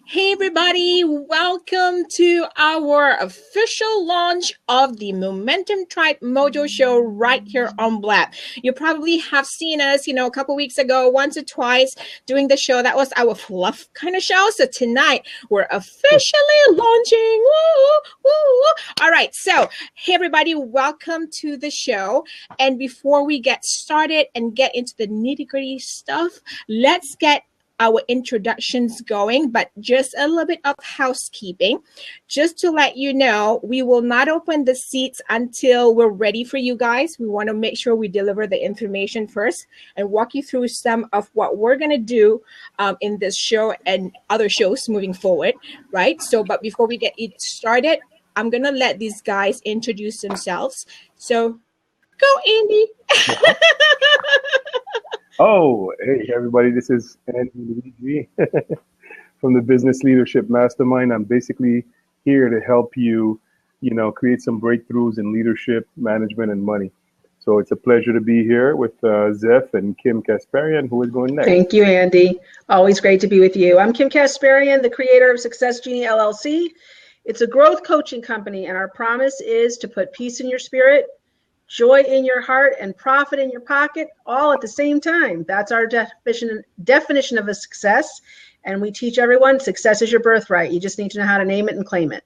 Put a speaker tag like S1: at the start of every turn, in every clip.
S1: Hey, everybody, welcome to our official launch of the Momentum Tribe Mojo Show right here on Blab. You probably have seen us, a couple weeks ago, once or twice doing the show. That was our fluff kind of show. So tonight we're officially launching. Woo, woo. All right. So, hey, everybody, welcome to the show. And before we get started and get into the nitty gritty stuff, let's get our introductions going, but just a little bit of housekeeping. Just to let you know, we will not open the seats until we're ready for you guys. We want to make sure we deliver the information first and walk you through some of what we're going to do in this show and other shows moving forward, right? So, but before we get it started, I'm going to let these guys introduce themselves. So, go, Andy.
S2: Oh, hey everybody, this is Andy Luigi from the Business Leadership Mastermind. I'm basically here to help you, create some breakthroughs in leadership, management, and money. So it's a pleasure to be here with Zeph and Kim Kasparian, who is going next.
S3: Thank you, Andy. Always great to be with you. I'm Kim Kasparian, the creator of Success Genie LLC. It's a growth coaching company, and our promise is to put peace in your spirit, joy in your heart, and profit in your pocket, all at the same time. That's our definition of a success. And we teach everyone success is your birthright. You just need to know how to name it and claim it.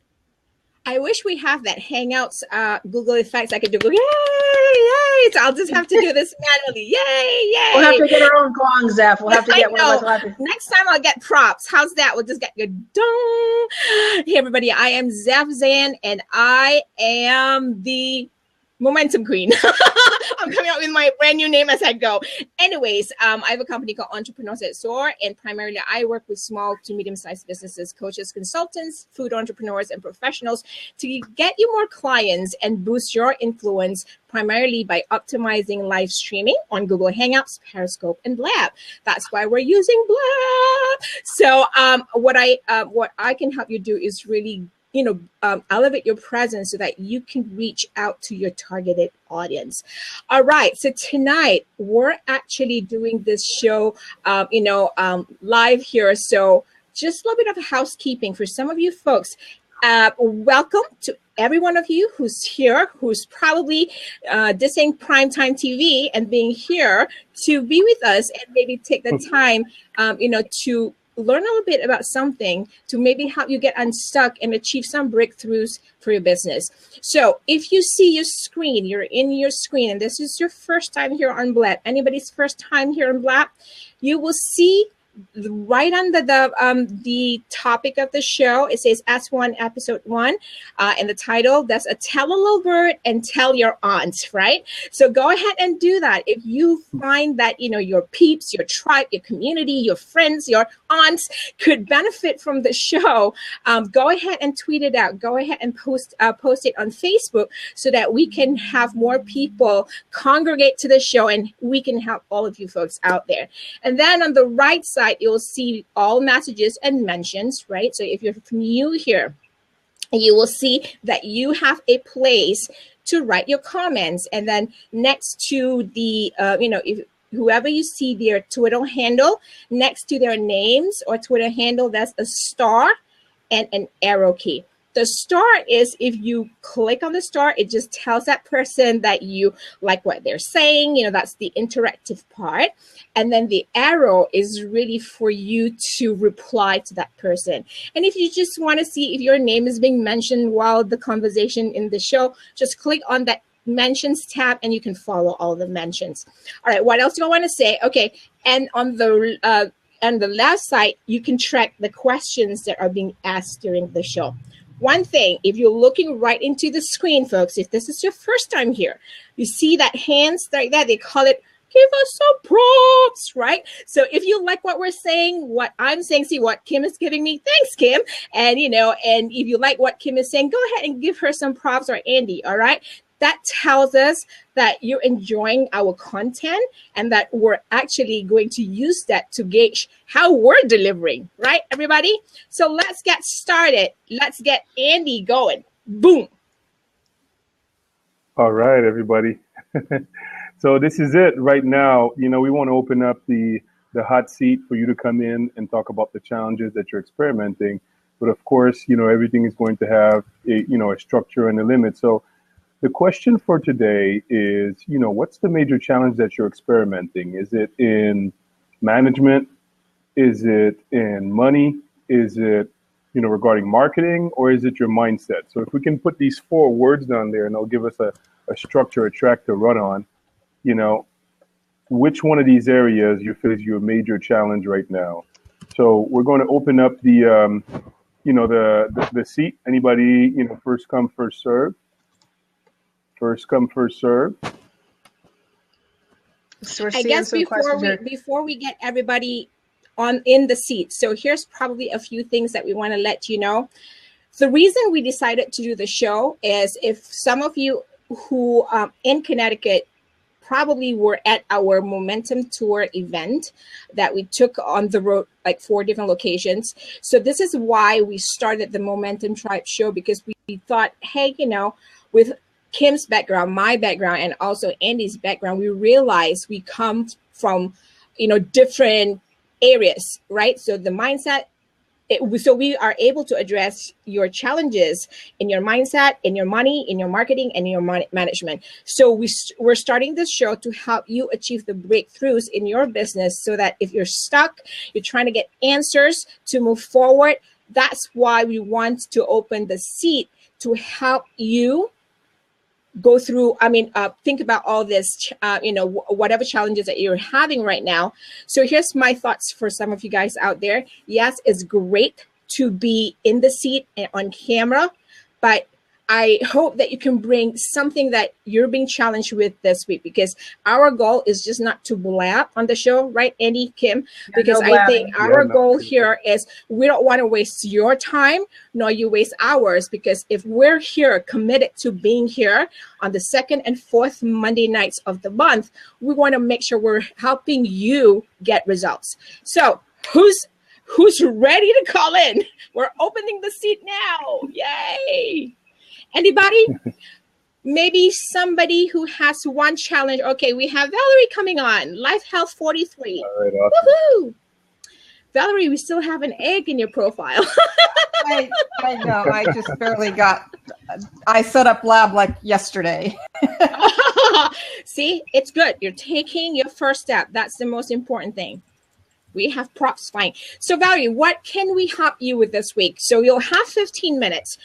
S1: I wish we have that Hangouts Google Effects. I could do yay, yay. So I'll just have to do this manually. Yay, yay.
S3: We'll have to get our own gong, Zeph. We'll have to get one of those.
S1: Next time I'll get props. How's that? We'll just get good. Dong. Hey, everybody. I am Zeph Zan, and I am the Momentum Queen. I'm coming out with my brand new name as I go. Anyways, I have a company called Entrepreneurs that Soar, and primarily I work with small to medium-sized businesses, coaches, consultants, food entrepreneurs, and professionals to get you more clients and boost your influence, primarily by optimizing live streaming on Google Hangouts, Periscope, and Blab. That's why we're using Blab. So what I can help you do is really elevate your presence so that you can reach out to your targeted audience. All right. So tonight we're actually doing this show, live here. So just a little bit of housekeeping for some of you folks. Welcome to every one of you who's here, who's probably dissing primetime TV and being here to be with us and maybe take the time, to learn a little bit about something to maybe help you get unstuck and achieve some breakthroughs for your business. So if you see your screen, you're in your screen, and this is your first time here on Blab, anybody's first time here on Blab, you will see right under the topic of the show, it says S1 Episode 1, and the title, that's a Tell a Little Bird and Tell Your Aunt, right? So go ahead and do that. If you find that, your peeps, your tribe, your community, your friends, your aunts could benefit from the show, go ahead and tweet it out. Go ahead and post it on Facebook so that we can have more people congregate to the show and we can help all of you folks out there. And then on the right side, you'll see all messages and mentions, right? So if you're new here, you will see that you have a place to write your comments. And then next to the, if whoever you see their Twitter handle, next to their names or Twitter handle, that's a star and an arrow key. The star is if you click on the star, it just tells that person that you like what they're saying. That's the interactive part. And then the arrow is really for you to reply to that person. And if you just want to see if your name is being mentioned while the conversation in the show, just click on that mentions tab and you can follow all the mentions. All right, what else do I want to say? Okay, and on the left side, you can track the questions that are being asked during the show. One thing, if you're looking right into the screen, folks, if this is your first time here, you see that hands like that, they call it, give us some props, right? So if you like what we're saying, what I'm saying, see what Kim is giving me, thanks, Kim. And, and if you like what Kim is saying, go ahead and give her some props, or Andy, all right? That tells us that you're enjoying our content and that we're actually going to use that to gauge how we're delivering, right, everybody? So let's get started. Let's get Andy going. Boom.
S2: All right, everybody. So this is it right now. We want to open up the the hot seat for you to come in and talk about the challenges that you're experimenting. But of course, you know, everything is going to have a, you know, a structure and a limit. So the question for today is, you know, what's the major challenge that you're experimenting? Is it in management? Is it in money? Is it, you know, regarding marketing, or is it your mindset? So if we can put these 4 words down there and they'll give us a structure, a track to run on, you know, which one of these areas you feel is your major challenge right now? So we're going to open up the, you know, the seat. Anybody, you know, first come, first serve. First come, first serve.
S3: So we're
S1: I guess before we get everybody on in the seat, so here's probably a few things that we want to let you know. The reason we decided to do the show is if some of you who in Connecticut probably were at our Momentum Tour event that we took on the road, like 4 different locations. So this is why we started the Momentum Tribe show, because we thought, hey, you know, with Kim's background, my background, and also Andy's background, we realized we come from, you know, different areas, right? So the mindset, so we are able to address your challenges in your mindset, in your money, in your marketing, and in your management. So we're starting this show to help you achieve the breakthroughs in your business, so that if you're stuck, you're trying to get answers to move forward. That's why we want to open the seat to help you go through, think about all this, whatever challenges that you're having right now. So here's my thoughts for some of you guys out there. Yes, it's great to be in the seat and on camera, but I hope that you can bring something that you're being challenged with this week, because our goal is just not to blab on the show, right, Andy, Kim? Because I think our goal here is we don't want to waste your time, nor you waste ours, because if we're here committed to being here on the 2nd and 4th Monday nights of the month, we want to make sure we're helping you get results. So who's ready to call in? We're opening the seat now. Yay! Anybody? Maybe somebody who has one challenge. Okay, we have Valerie coming on. Life Health 43.
S2: All right, awesome.
S1: Woohoo! Valerie, we still have an egg in your profile.
S4: I know. I just barely I set up lab like yesterday.
S1: See, it's good. You're taking your first step. That's the most important thing. We have props flying. So Valerie, what can we help you with this week? So you'll have 15 minutes.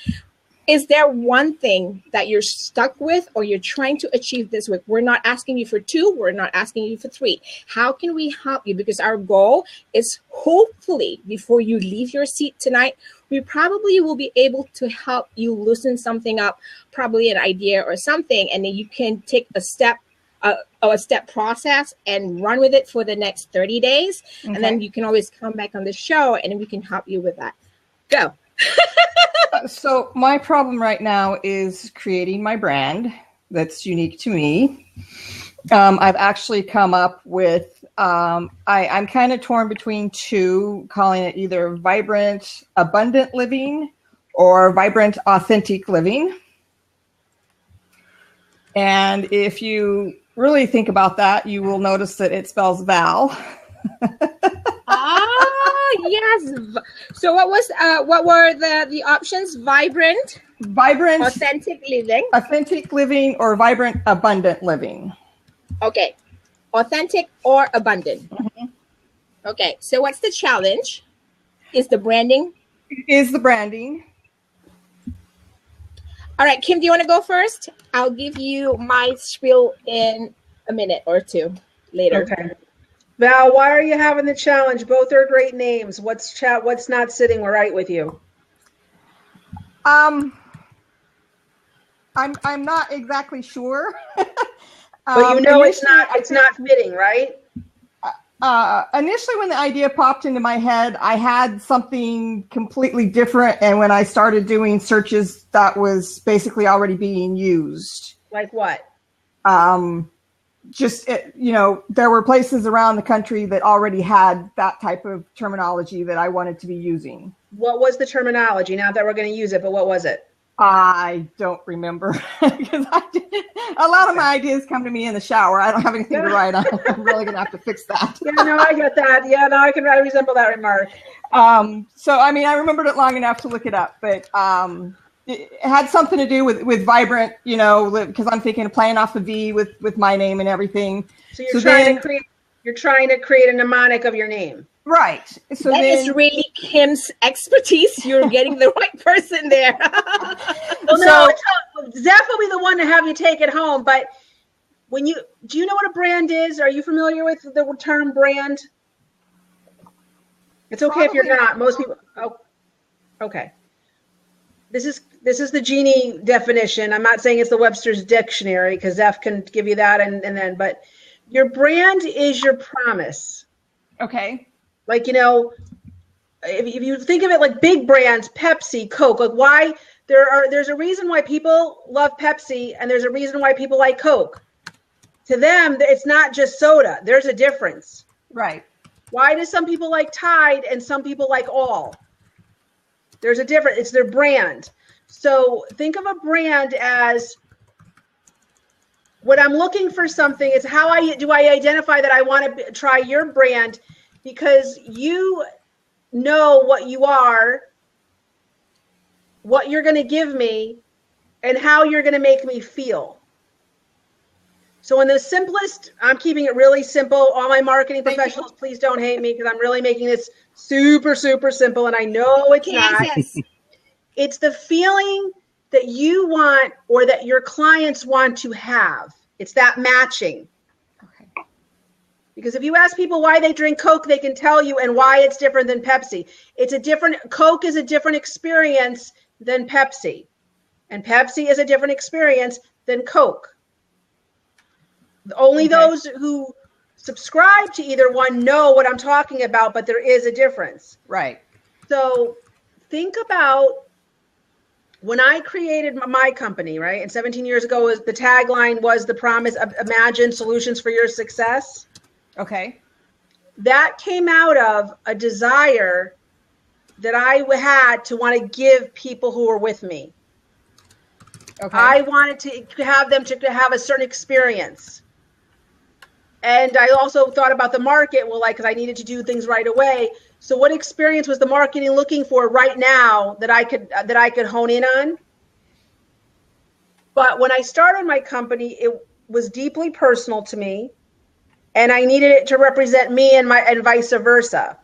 S1: Is there one thing that you're stuck with or you're trying to achieve this week? We're not asking you for 2. We're not asking you for 3. How can we help you? Because our goal is, hopefully, before you leave your seat tonight, we probably will be able to help you loosen something up, probably an idea or something, and then you can take a step process and run with it for the next 30 days. Okay. And then you can always come back on the show and we can help you with that. Go.
S4: So my problem right now is creating my brand that's unique to me. I've actually come up with, I'm kind of torn between 2, calling it either Vibrant Abundant Living or Vibrant Authentic Living. And if you really think about that, you will notice that it spells Val.
S1: Yes. So what were the options? Vibrant, authentic living,
S4: or Vibrant Abundant Living.
S1: Okay, authentic or abundant.
S4: Mm-hmm.
S1: Okay. So what's the challenge? Is the branding? All right, Kim, do you want to go first? I'll give you my spiel in a minute or 2 later.
S3: Okay. Val, why are you having the challenge? Both are great names. What's not sitting right with you?
S4: I'm not exactly sure.
S3: But it's not fitting, right?
S4: Initially, when the idea popped into my head, I had something completely different. And when I started doing searches, that was basically already being used.
S3: Like what?
S4: There were places around the country that already had that type of terminology that I wanted to be using.
S3: What was the terminology? Not that we're going to use it, but what was it?
S4: I don't remember because a lot of my ideas come to me in the shower. I don't have anything to write on. I'm really gonna have to fix that.
S3: Yeah, no, I get that. Yeah, no, I resemble that remark.
S4: So I mean, I remembered it long enough to look it up, but it had something to do with vibrant, you know, because I'm thinking of playing off the V with my name and everything.
S3: So you're trying to create a mnemonic of your name.
S4: Right. So
S1: that is really Kim's expertise. You're getting the right person there.
S3: Well, no, Zeph will be the one to have you take it home. But do you know what a brand is? Are you familiar with the term brand? It's okay if you're not. Most people. Oh, okay. This is the Genie definition. I'm not saying it's the Webster's dictionary because Zeph can give you that and then. But your brand is your promise.
S4: Okay.
S3: Like, you know, if you think of it like big brands, Pepsi, Coke, like why there's a reason why people love Pepsi and there's a reason why people like Coke. To them, it's not just soda. There's a difference.
S4: Right.
S3: Why do some people like Tide and some people like All? There's a difference. It's their brand. So think of a brand as when I'm looking for something, it's how I identify that I want to try your brand. Because you know what you are, what you're going to give me, and how you're going to make me feel. So in the simplest, I'm keeping it really simple. All my marketing professionals, please don't hate me because I'm really making this super, super simple. And I know it's not. It's the feeling that you want or that your clients want to have. It's that matching. Because if you ask people why they drink Coke, they can tell you and why it's different than Pepsi. Coke is a different experience than Pepsi. And Pepsi is a different experience than Coke. Only those who subscribe to either one know what I'm talking about, but there is a difference.
S4: Right.
S3: So think about when I created my company, right? And 17 years ago, the tagline was the promise of imagine solutions for your success.
S4: Okay.
S3: That came out of a desire that I had to want to give people who were with me. Okay. I wanted to have them to have a certain experience. And I also thought about the market, because I needed to do things right away. So what experience was the marketing looking for right now that I could hone in on? But when I started my company, it was deeply personal to me. And I needed it to represent me and vice versa.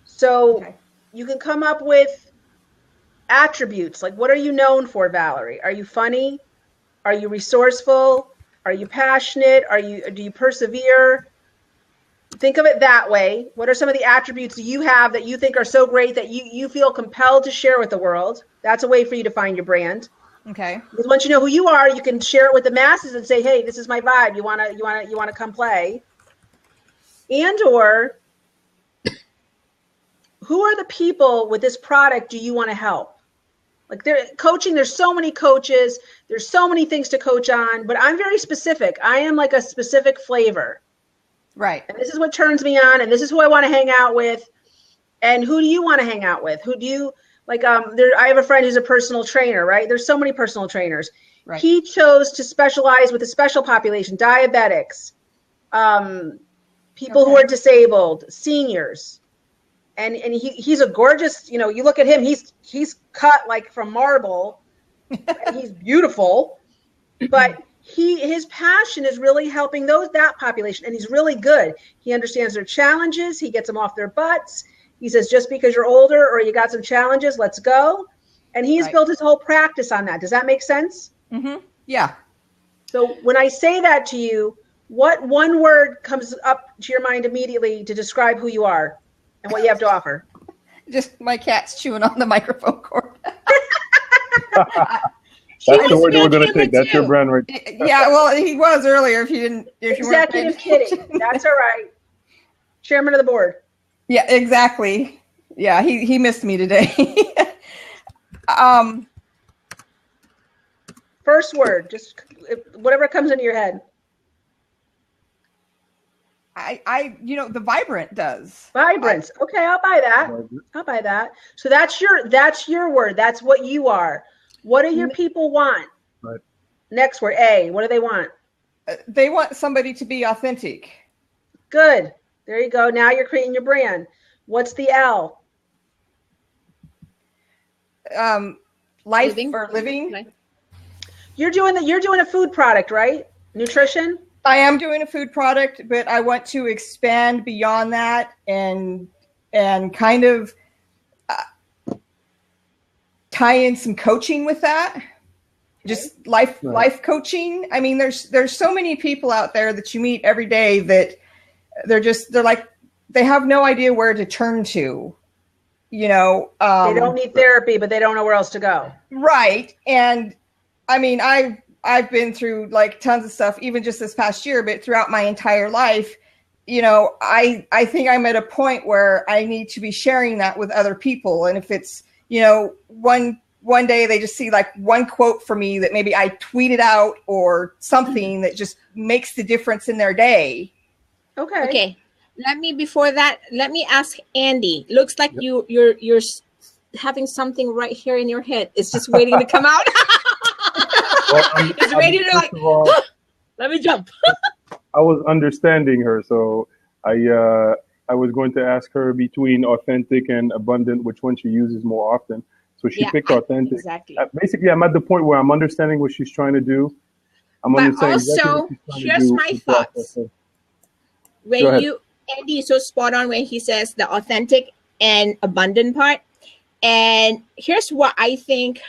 S3: So you can come up with attributes. Like, what are you known for, Valerie? Are you funny? Are you resourceful? Are you passionate? Do you persevere? Think of it that way. What are some of the attributes you have that you think are so great that you feel compelled to share with the world? That's a way for you to find your brand.
S4: Okay.
S3: Because once you know who you are, you can share it with the masses and say, "Hey, this is my vibe. You wanna come play?" And or who are the people with this product do you want to help? Like there's so many coaches, there's so many things to coach on, but I'm very specific. I am like a specific flavor.
S4: Right.
S3: And this is what turns me on, and this is who I want to hang out with. And who do you want to hang out with? Who do you like? I have a friend who's a personal trainer, right? There's so many personal trainers. Right. He chose to specialize with a special population, diabetics, people who are disabled, seniors. And he's a gorgeous, you look at him, he's cut like from marble. And he's beautiful. But his passion is really helping that population, and he's really good. He understands their challenges, he gets them off their butts. He says, just because you're older or you got some challenges, let's go. And he's built his whole practice on that. Does that make sense?
S4: Mm-hmm. Yeah.
S3: So when I say that to you, what one word comes up to your mind immediately to describe who you are and what you have to offer?
S4: Just my cat's chewing on the microphone cord.
S2: That's the word that we're going to take. That's your brand right there.
S4: Yeah, well, he was earlier. If you
S3: Executive kidding. That's all right. Chairman of the board.
S4: Yeah, exactly. Yeah, he missed me today.
S3: First word, just whatever comes into your head.
S4: The vibrant does.
S3: Vibrance. Okay, I'll buy that. So that's your word. That's what you are. What do your people want?
S2: Right.
S3: Next word, A. What do they want?
S4: They want somebody to be authentic.
S3: Good. There you go. Now you're creating your brand. What's the L?
S4: Life
S1: Living.
S4: or living.
S3: You're doing a food product, right? Nutrition?
S4: I am doing a food product, but I want to expand beyond that and kind of tie in some coaching with that. Just life coaching. I mean, there's so many people out there that you meet every day that they're like, they have no idea where to turn to, you know.
S3: They don't need therapy, but they don't know where else to go.
S4: Right. And I mean, I've been through like tons of stuff, even just this past year, but throughout my entire life, you know, I think I'm at a point where I need to be sharing that with other people. And if it's, you know, one day they just see like one quote from me that maybe I tweeted out or something that just makes the difference in their day.
S3: Okay.
S1: Before that, let me ask Andy. Looks like you're having something right here in your head. It's just waiting to come out. It's ready to like,
S2: all,
S1: let me jump.
S2: I was understanding her, so I was going to ask her between authentic and abundant, which one she uses more often. So she picked authentic.
S1: Exactly.
S2: Basically, I'm at the point where I'm understanding what she's trying to do.
S1: But also, here's my thoughts. When Andy is so spot on when he says the authentic and abundant part. And here's what I think.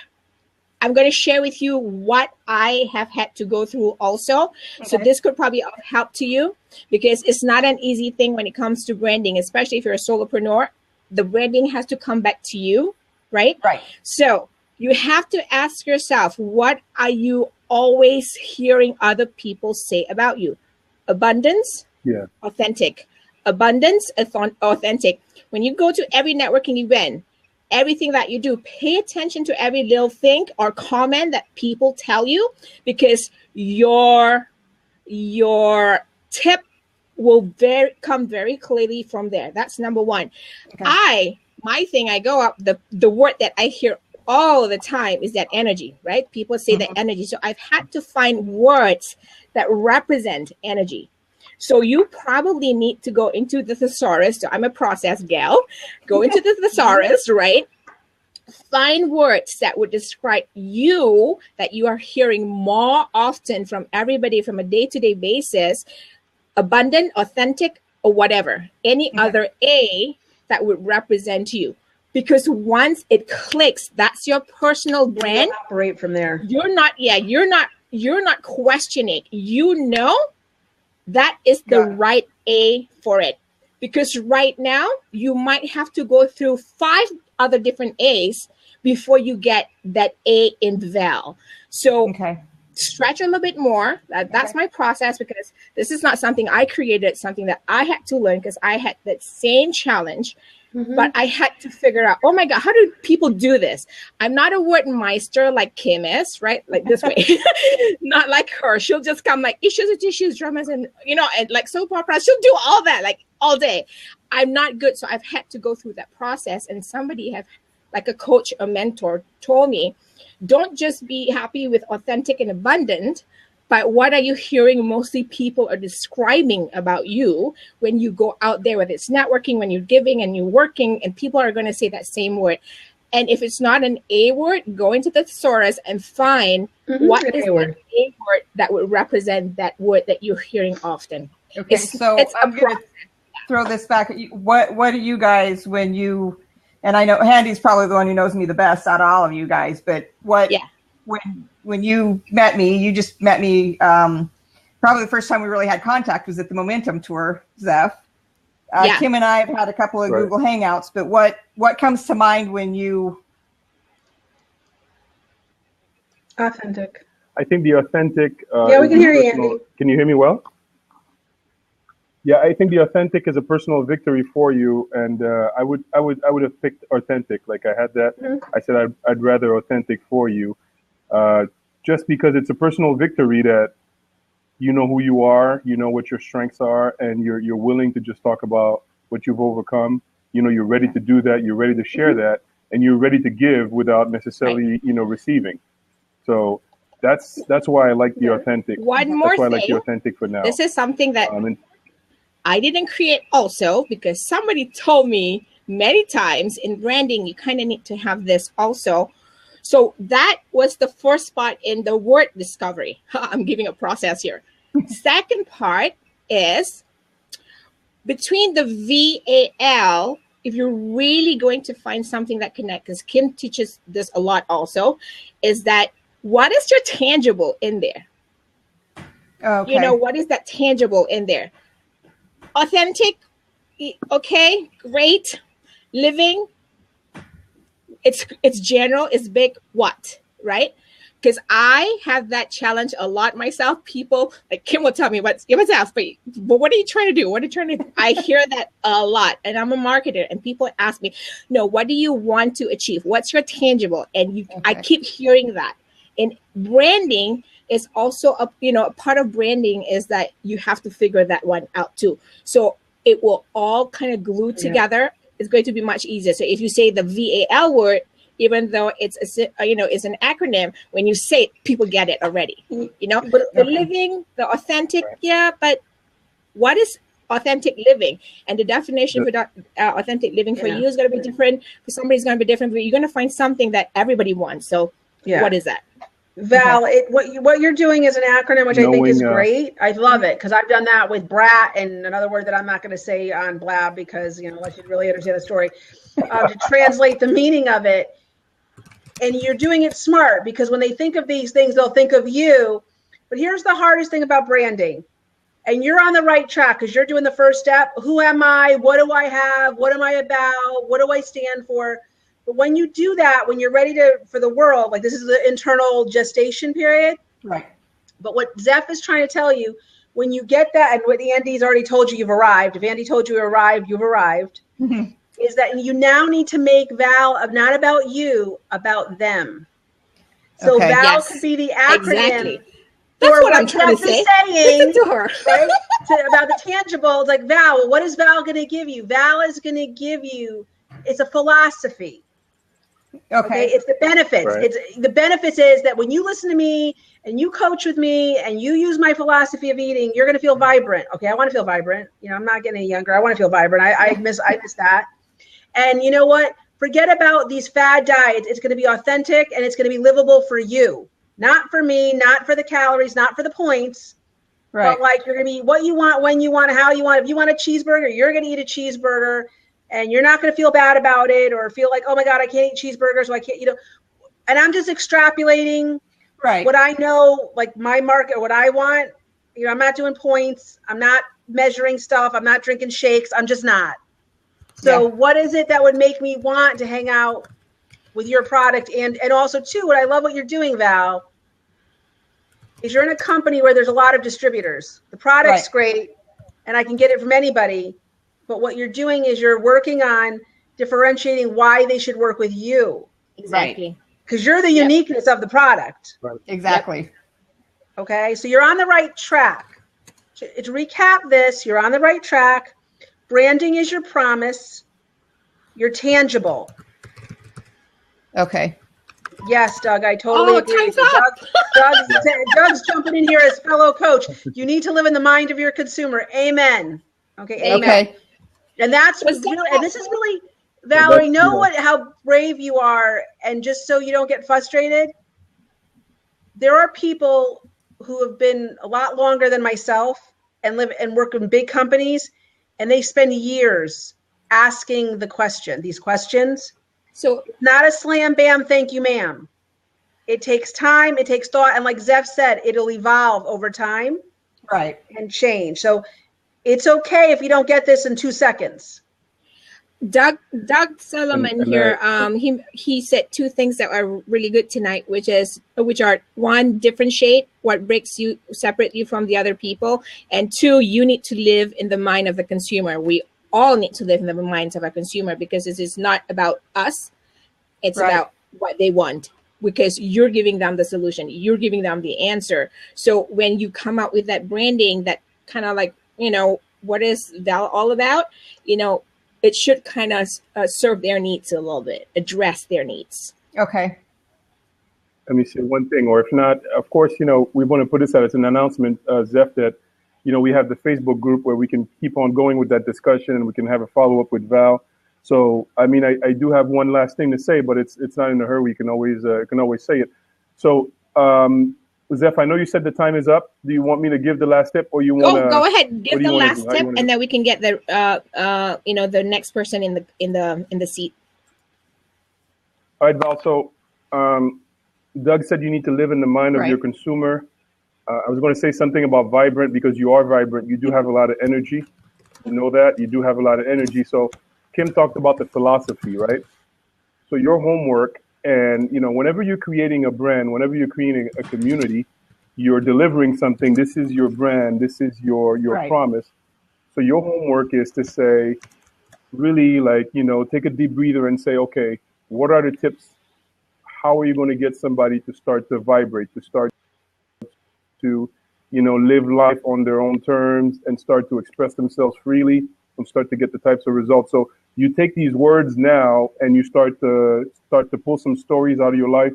S1: I'm going to share with you what I have had to go through also. Okay. So this could probably help to you because it's not an easy thing when it comes to branding, especially if you're a solopreneur. The branding has to come back to you, right?
S4: Right.
S1: So you have to ask yourself, what are you always hearing other people say about you? Abundance, authentic. Abundance, authentic. When you go to every networking event, everything that you do, pay attention to every little thing or comment that people tell you, because your tip will come very clearly from there. That's number one. Okay. I go up, the word that I hear all the time is that energy, right? People say that energy. So I've had to find words that represent energy. So you probably need to go into the thesaurus. So I'm a process gal. Go into the thesaurus, right? Find words that would describe you that you are hearing more often from everybody from a day-to-day basis. Abundant, authentic, or whatever. Any other A that would represent you. Because once it clicks, that's your personal brand.
S3: Operate from there.
S1: You're not questioning. You know that is the right A for it. Because right now, you might have to go through 5 other different A's before you get that A in Val. So stretch a little bit more. That's my process, because this is not something I created. It's something that I had to learn because I had that same challenge. But I had to figure out, oh my God, how do people do this? I'm not a word meister like Kim is, right? Like this way. Not like her. She'll just come like issues and tissues, dramas, and and like soap opera. She'll do all that like all day. I'm not good. So I've had to go through that process. And somebody like a coach, a mentor told me, don't just be happy with authentic and abundant, but what are you hearing mostly people are describing about you when you go out there, whether it's networking, when you're giving and you're working, and people are going to say that same word. And if it's not an A word, go into the thesaurus and find what is A word that would represent that word that you're hearing often.
S4: Okay, so I'm going to throw this back at you. What do you guys, when you, and I know Handy's probably the one who knows me the best out of all of you guys, but when you met me, you just met me, probably the first time we really had contact was at the Momentum Tour, Zeph. Kim and I have had a couple of Google Hangouts, but what comes to mind when you...
S3: Authentic.
S2: I think the authentic...
S3: we can hear you, Andy.
S2: Can you hear me well? Yeah, I think the authentic is a personal victory for you, and I would have picked authentic. Like I had that. I said I'd rather authentic for you. Just because it's a personal victory that you know who you are, you know what your strengths are, and you're willing to just talk about what you've overcome. You're ready to do that. You're ready to share that. and you're ready to give without necessarily, receiving. So that's why I like the authentic.
S1: One more
S2: That's why I
S1: thing.
S2: like the authentic for now.
S1: This is something that
S2: And
S1: I didn't create also, because somebody told me many times in branding, you kind of need to have this also. So that was the first spot in the word discovery. I'm giving a process here. Second part is between the VAL, if you're really going to find something that connects, because Kim teaches this a lot also, is that what is your tangible in there?
S4: Okay.
S1: What is that tangible in there? Authentic, okay, great. Living, it's general, it's big, what, right? Because I have that challenge a lot myself. People, like Kim will tell me, but what are you trying to do? What are you trying to do? I hear that a lot, and I'm a marketer, and people ask me, no, what do you want to achieve? What's your tangible? And I keep hearing that. And branding is also a part of branding is that you have to figure that one out too. So it will all kind of glue together. It's going to be much easier. So if you say the VAL word, even though it's an acronym, when you say it, people get it already. But the living, the authentic, but what is authentic living? And the definition for authentic living for you is going to be different. For somebody's going to be different. But you're going to find something that everybody wants. So what is that?
S3: Val, what you're doing is an acronym, which I think is great. I love it because I've done that with BRAT and another word that I'm not going to say on Blab because, unless you really understand the story, to translate the meaning of it. And you're doing it smart because when they think of these things, they'll think of you. But here's the hardest thing about branding. And you're on the right track because you're doing the first step. Who am I? What do I have? What am I about? What do I stand for? But when you do that, when you're ready for the world, like this is the internal gestation period.
S4: Right.
S3: But what Zeph is trying to tell you, when you get that, and what Andy's already told you, you've arrived. If Andy told you you arrived, you've arrived. Mm-hmm. Is that you now need to make Val not about you, about them. So Val could be the acronym.
S1: Exactly. That's what I'm trying to say.
S3: Saying,
S1: to her.
S3: Right? About the tangible. It's like, Val, what is Val going to give you? Val is going to give you, it's a philosophy. Okay. It's the benefits. Right. It's the benefits is that when you listen to me and you coach with me and you use my philosophy of eating, you're going to feel vibrant. Okay. I want to feel vibrant. I'm not getting any younger. I want to feel vibrant. I miss that. And you know what? Forget about these fad diets. It's going to be authentic and it's going to be livable for you, not for me, not for the calories, not for the points. Right. But like you're going to be what you want, when you want, how you want. If you want a cheeseburger, you're going to eat a cheeseburger. And you're not going to feel bad about it or feel like, oh my God, I can't eat cheeseburgers. So I can't, and I'm just extrapolating what I know, like my market, what I want. I'm not doing points. I'm not measuring stuff. I'm not drinking shakes. I'm just not. So what is it that would make me want to hang out with your product? And also too, what I love what you're doing, Val, is you're in a company where there's a lot of distributors. The product's great and I can get it from anybody. But what you're doing is you're working on differentiating why they should work with you.
S1: Exactly.
S3: Because you're the uniqueness of the product.
S2: Right.
S4: Exactly.
S3: Yep. Okay. So you're on the right track. To recap this, you're on the right track. Branding is your promise. You're tangible.
S4: Okay.
S3: Yes, Doug, I totally agree with you. Doug's jumping in here as fellow coach. You need to live in the mind of your consumer. Amen. Okay. Amen. Okay. And that's and this is really, Valerie, how brave you are. And just so you don't get frustrated, there are people who have been a lot longer than myself and live and work in big companies, and they spend years asking these questions. So not a slam, bam, thank you, ma'am. It takes time, it takes thought. And like Zeph said, it'll evolve over time.
S4: Right.
S3: And change. So it's okay if you don't get this in 2 seconds.
S1: Doug Solomon here, he said two things that are really good tonight, which are one, differentiate what breaks you, separate you from the other people, and two, you need to live in the mind of the consumer. We all need to live in the minds of our consumer because this is not about us; it's about what they want. Because you're giving them the solution, you're giving them the answer. So when you come out with that branding, that kind of like, what is Val all about? it should kind of serve their needs a little bit, address their needs.
S4: Okay.
S2: Let me say one thing, or if not, of course, we want to put this out as an announcement, Zeph, that, we have the Facebook group where we can keep on going with that discussion and we can have a follow-up with Val. So, I mean, I do have one last thing to say, but it's not in a hurry. You can always say it. So, Zeph, I know you said the time is up. Do you want me to give the last tip, or you want to
S1: go ahead, give the last tip, and then we can get the the next person in the seat.
S2: All right, Val. So, Doug said you need to live in the mind of your consumer. I was going to say something about vibrant, because you are vibrant. You do have a lot of energy. You know that. You do have a lot of energy. So Kim talked about the philosophy, right? So your homework, and, whenever you're creating a brand, whenever you're creating a community, you're delivering something. This is your brand. This is your promise. So your homework is to say, really, take a deep breather and say, okay, what are the tips? How are you going to get somebody to start to vibrate, to start to, live life on their own terms and start to express themselves freely and start to get the types of results? So you take these words now and you start to pull some stories out of your life,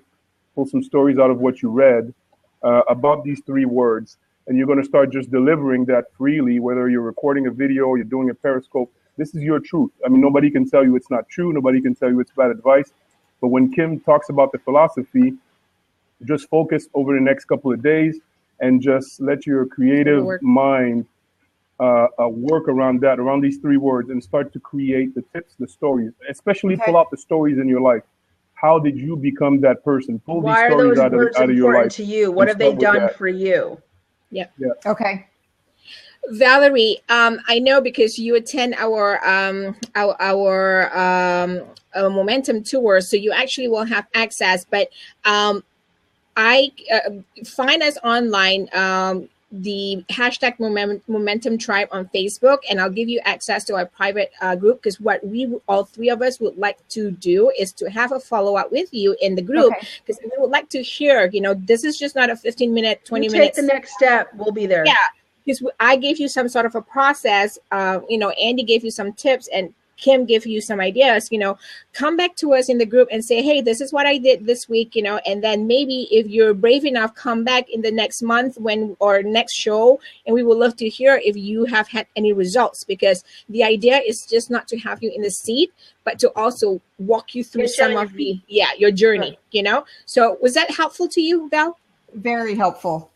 S2: pull some stories out of what you read about these 3 words. And you're going to start just delivering that freely, whether you're recording a video or you're doing a Periscope. This is your truth. I mean, nobody can tell you it's not true. Nobody can tell you it's bad advice. But when Kim talks about the philosophy, just focus over the next couple of days and just let your creative mind work around that, around these 3 words, and start to create the tips, the stories, especially pull out the stories in your life. How did you become that person? Pull these stories out of your life.
S3: To you? What have they done for you?
S1: Yeah.
S4: Okay.
S1: Valerie, I know because you attend our momentum tour, so you actually will have access. But I find us online, the hashtag Momentum Tribe on Facebook, and I'll give you access to our private group, because what all 3 of us would like to do is to have a follow-up with you in the group, because we would like to hear, this is just not a 15-minute, 20 minutes.
S3: Take the next step. We'll be there.
S1: Yeah. Because I gave you some sort of a process, Andy gave you some tips, and Kim gave you some ideas. Come back to us in the group and say, hey, this is what I did this week, and then maybe if you're brave enough, come back in the next month or next show, and we would love to hear if you have had any results, because the idea is just not to have you in the seat, but to also walk you through some of your journey, So was that helpful to you, Val?
S4: Very helpful.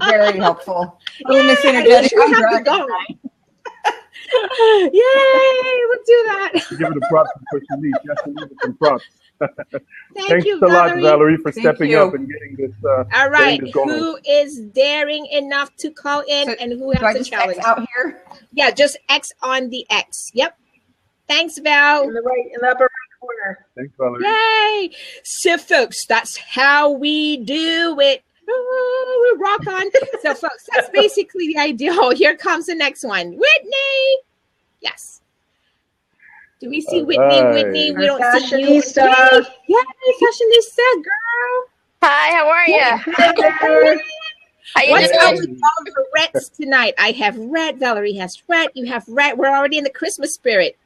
S4: Very helpful. This energetic.
S1: Yay! Let's do that.
S2: Give it a props before she leaves. You have to leave it some props.
S1: Thanks
S2: a lot, Valerie, for stepping up and getting this.
S1: All right. Who is daring enough to call in, and who has the challenge?
S4: X out here?
S1: Yeah, just X on the X. Yep. Thanks, Val.
S3: In the upper right corner.
S2: Thanks, Valerie.
S1: Yay! So, folks, that's how we do it. Oh, we rock on. So, folks, that's basically the idea. Oh, here comes the next one. Whitney. Yes. Do we see Whitney?
S2: Right.
S1: Whitney, we don't see you.
S3: Fashionista.
S1: Yeah, fashionista, girl.
S5: Hi, how are you?
S3: Hi.
S5: How you
S1: What's up
S5: doing?
S1: with all the reds tonight? I have red. Valerie has red. You have red. We're already in the Christmas spirit.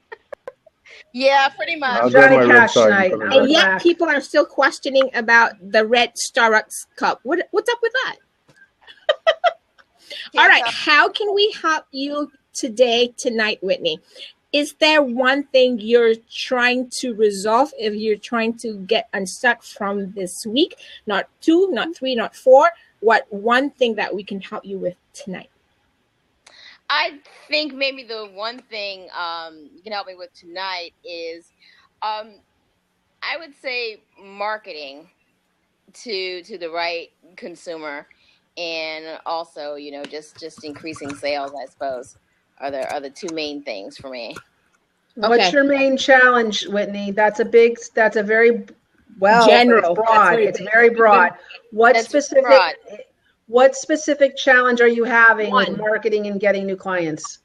S5: Yeah, pretty much.
S2: I'll get my
S3: Johnny
S2: red
S3: Cash
S2: side.
S3: night.
S1: And yet people are still questioning about the red Starbucks cup. What's up with that? All right. How can we help you tonight, Whitney? Is there one thing you're trying to resolve if you're trying to get unstuck from this week? Not 2, not 3, not 4. What one thing that we can help you with tonight?
S5: I think maybe the one thing you can help me with tonight is I would say marketing to the right consumer, and also, just increasing sales, I suppose, are the 2 main things for me.
S3: What's your main challenge, Whitney? That's a very
S1: general,
S3: broad. It's very broad. What specific challenge are you having with marketing and getting new clients?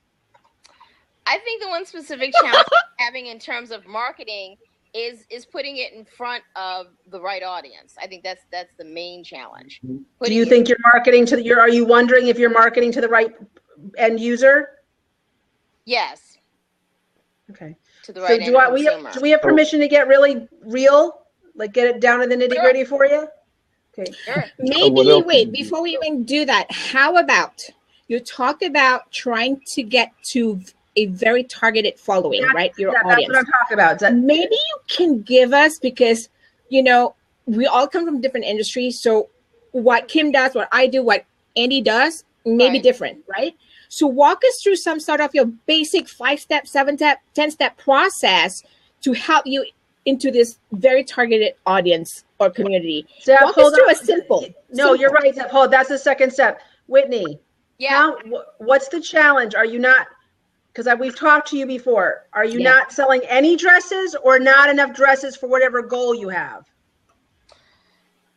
S5: I think the one specific challenge I'm having in terms of marketing is putting it in front of the right audience. I think that's the main challenge.
S3: Do you think you're marketing are you wondering if you're marketing to the right end user?
S5: Yes.
S3: Okay.
S5: to the
S3: So
S5: right end consumer.
S3: do we have permission to get really real? Like get it down to the nitty gritty for you? Okay.
S5: Sure.
S1: Maybe wait, before we even do that, how about you talk about trying to get to a very targeted following, right? Your
S3: That's
S1: audience.
S3: what I'm talking about.
S1: Maybe you can give us, because you know we all come from different industries, so what Kim does, what I do, what Andy does may be different, right? So walk us through some sort of your basic 5-step, 7-step, 10-step process to help you into this very targeted audience or community.
S3: Zeph,
S1: Walk us through a simple.
S3: No, you're right, Zeph. Hold, that's the second step. Whitney,
S5: Yeah.
S3: what's the challenge? Are you not, because we've talked to you before, are you not selling any dresses or not enough dresses for whatever goal you have?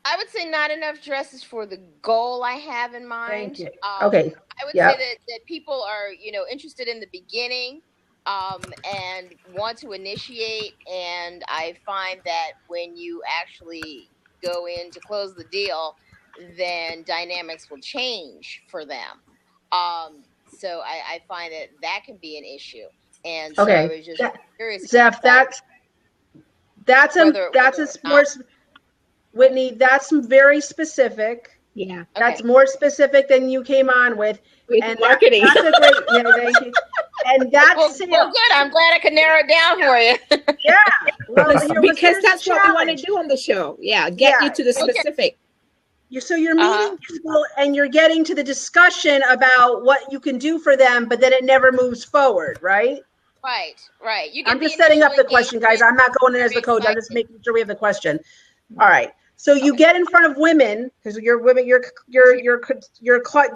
S5: I would say not enough dresses for the goal I have in mind.
S3: Thank you. Okay.
S5: I would say that people are, interested in the beginning and want to initiate. And I find that when you actually go in to close the deal, then dynamics will change for them. So I find that can be an issue. And so I was just curious.
S3: Zeph, Whitney, that's very specific.
S1: Yeah.
S3: That's more specific than you came on with.
S1: And marketing.
S3: That's a great, thank you. And that's
S5: well, good. I'm glad I could narrow it down for you.
S3: Yeah. Well,
S1: because that's what we want to do on the show. Yeah. Get you to the specific.
S3: So you're meeting people and you're getting to the discussion about what you can do for them, but then it never moves forward, right?
S5: Right.
S3: I'm just setting up the question, guys. I'm not going in as the coach. I'm just making sure we have the question. All right. So you get in front of women, because your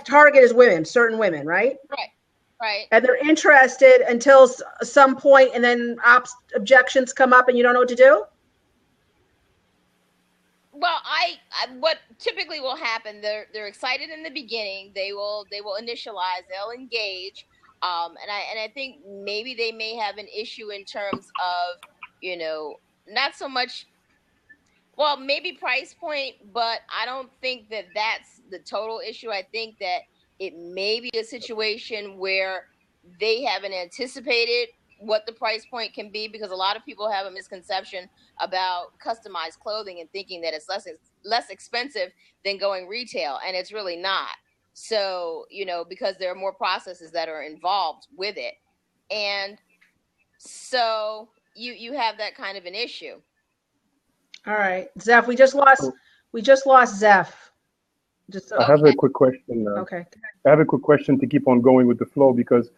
S3: target is women, certain women, right?
S5: Right.
S3: And they're interested until some point, and then objections come up, and you don't know what to do.
S5: Well, what typically will happen, they're excited in the beginning. They will initialize. They'll engage. And I think maybe they may have an issue in terms of, not so much. Well, maybe price point, but I don't think that that's the total issue. I think that it may be a situation where they haven't anticipated what the price point can be, because a lot of people have a misconception about customized clothing and thinking that it's less expensive than going retail, and it's really not. So, because there are more processes that are involved with it. And so you have that kind of an issue.
S3: All right, Zeph, we just lost Zeph.
S2: I have a quick question.
S3: Okay.
S2: I have a quick question to keep on going with the flow, because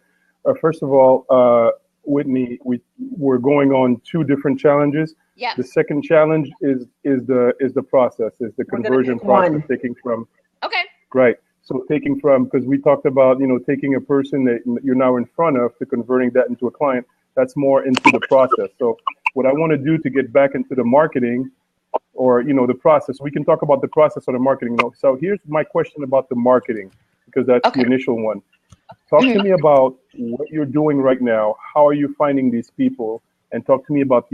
S2: first of all, Whitney, we're going on 2 different challenges.
S5: Yeah.
S2: The second challenge is the process, is the conversion process, taking from.
S5: Okay.
S2: Right. So taking from, because we talked about, taking a person that you're now in front of to converting that into a client, that's more into the process. So what I want to do to get back into the marketing or, the process, we can talk about the process or the marketing. So here's my question about the marketing, because that's the initial one. Talk to me about what you're doing right now. How are you finding these people? And talk to me about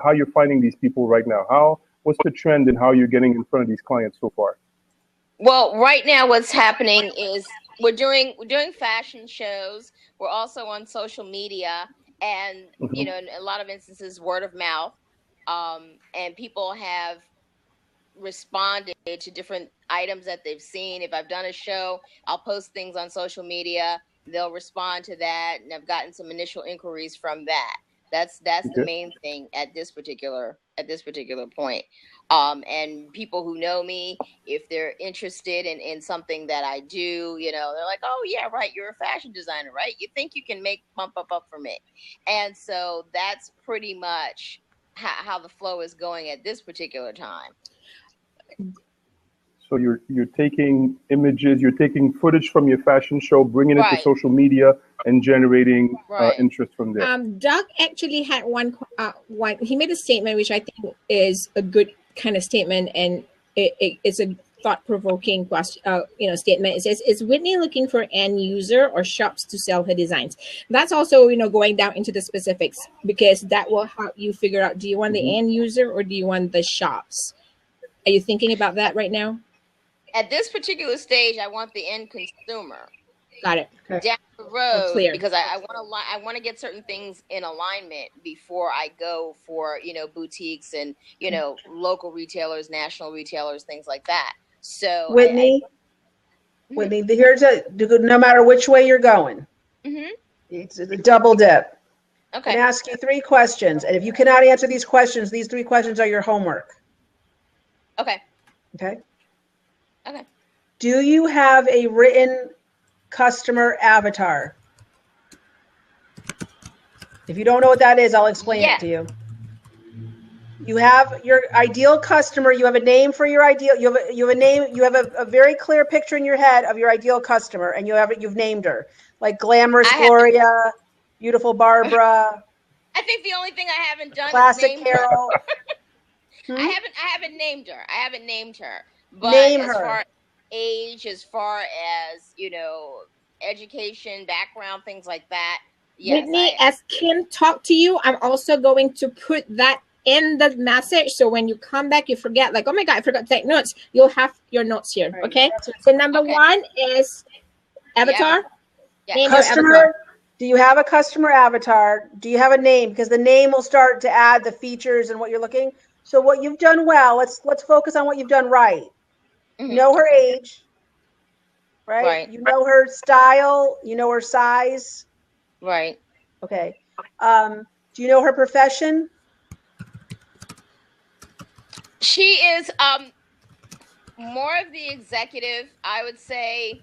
S2: how you're finding these people right now. What's the trend and how you're getting in front of these clients so far?
S5: Well, right now what's happening is we're doing fashion shows. We're also on social media, and in a lot of instances, word of mouth. And people have responded to different items that they've seen. If I've done a show, I'll post things on social media. They'll respond to that, and I've gotten some initial inquiries from that. That's the main thing at this particular point. And people who know me, if they're interested in something that I do, they're like, oh yeah, right, you're a fashion designer, right? You think you can make bump up for me. And so that's pretty much how the flow is going at this particular time.
S2: So you're taking images, you're taking footage from your fashion show, bringing it to social media, and generating interest from there.
S1: Doug actually had one. He made a statement which I think is a good kind of statement, and it's a thought-provoking question. Statement. It says, "Is Whitney looking for end user or shops to sell her designs?" That's also going down into the specifics, because that will help you figure out: do you want the end user or do you want the shops? Are you thinking about that right now?
S5: At this particular stage, I want the end consumer.
S1: Got it.
S5: down the road
S1: clear.
S5: because I want to get certain things in alignment before I go for, boutiques and, local retailers, national retailers, things like that. So
S3: Whitney, here's no matter which way you're going, it's a double dip.
S5: Okay.
S3: I'm going to ask you 3 questions. And if you cannot answer these questions, these 3 questions are your homework.
S5: Okay.
S3: Okay.
S5: Okay.
S3: Do you have a written customer avatar? If you don't know what that is, I'll explain it to you. You have your ideal customer. You have a name for your ideal. You have a name. You have a very clear picture in your head of your ideal customer, and you've named her like Glamorous Gloria, Beautiful Barbara.
S5: I think the only thing I haven't done
S3: Classic
S5: is name
S3: Carol.
S5: her. I haven't named her. But
S3: name
S5: as
S3: her.
S5: far as age, as far as education, background, things like that. Yes,
S1: Whitney, as Kim talked to you, I'm also going to put that in the message. So when you come back, you forget, like, oh my God, I forgot to take notes. You'll have your notes here.
S3: Right.
S1: Okay. So number 1 is avatar.
S5: Yeah.
S1: Name your
S3: Customer.
S1: avatar.
S3: Do you have a customer avatar? Do you have a name? Because the name will start to add the features and what you're looking. So what you've done well, let's focus on what you've done right. You know her age, right? You know her style, you know her size.
S5: Right.
S3: Okay. Do you know her profession?
S5: She is more of the executive, I would say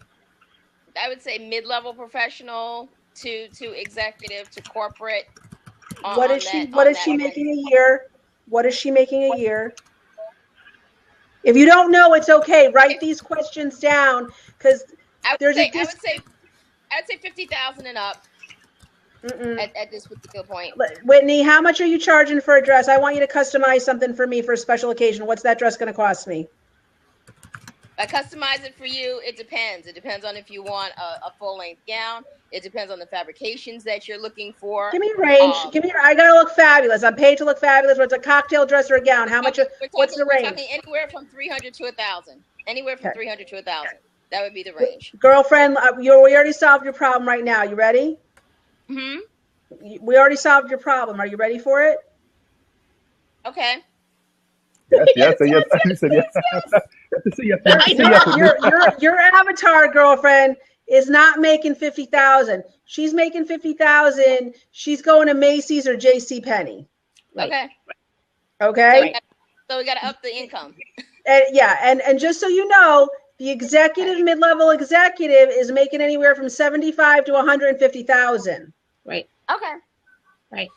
S5: mid-level professional to executive to corporate.
S3: What is she making a year? What is she making a year? If you don't know, it's okay. Write these questions down because
S5: I would say 50,000 and up. At this particular point.
S3: Whitney, how much are you charging for a dress? I want you to customize something for me for a special occasion. What's that dress going to cost me?
S5: I customize it for you. It depends. It depends on if you want a full-length gown. It depends on the fabrications that you're looking for.
S3: Give me a range. I got to look fabulous. I'm paid to look fabulous. What's a cocktail dress or a gown? How much? What's the range?
S5: We're talking anywhere from 300 to 1,000. Anywhere from 300 to 1,000. That would be the range.
S3: Girlfriend, we already solved your problem right now. You ready? We already solved your problem. Are you ready for it?
S5: Okay.
S2: Yes. You said yes.
S3: Your avatar, girlfriend, is not making 50,000. She's making 50,000. She's going to Macy's or J.C. Penney.
S5: Okay.
S3: Okay.
S5: So we got to up the income.
S3: And just so you know, the executive, mid-level executive is making anywhere from 75 to 150,000.
S1: Right.
S5: Okay.
S1: Right.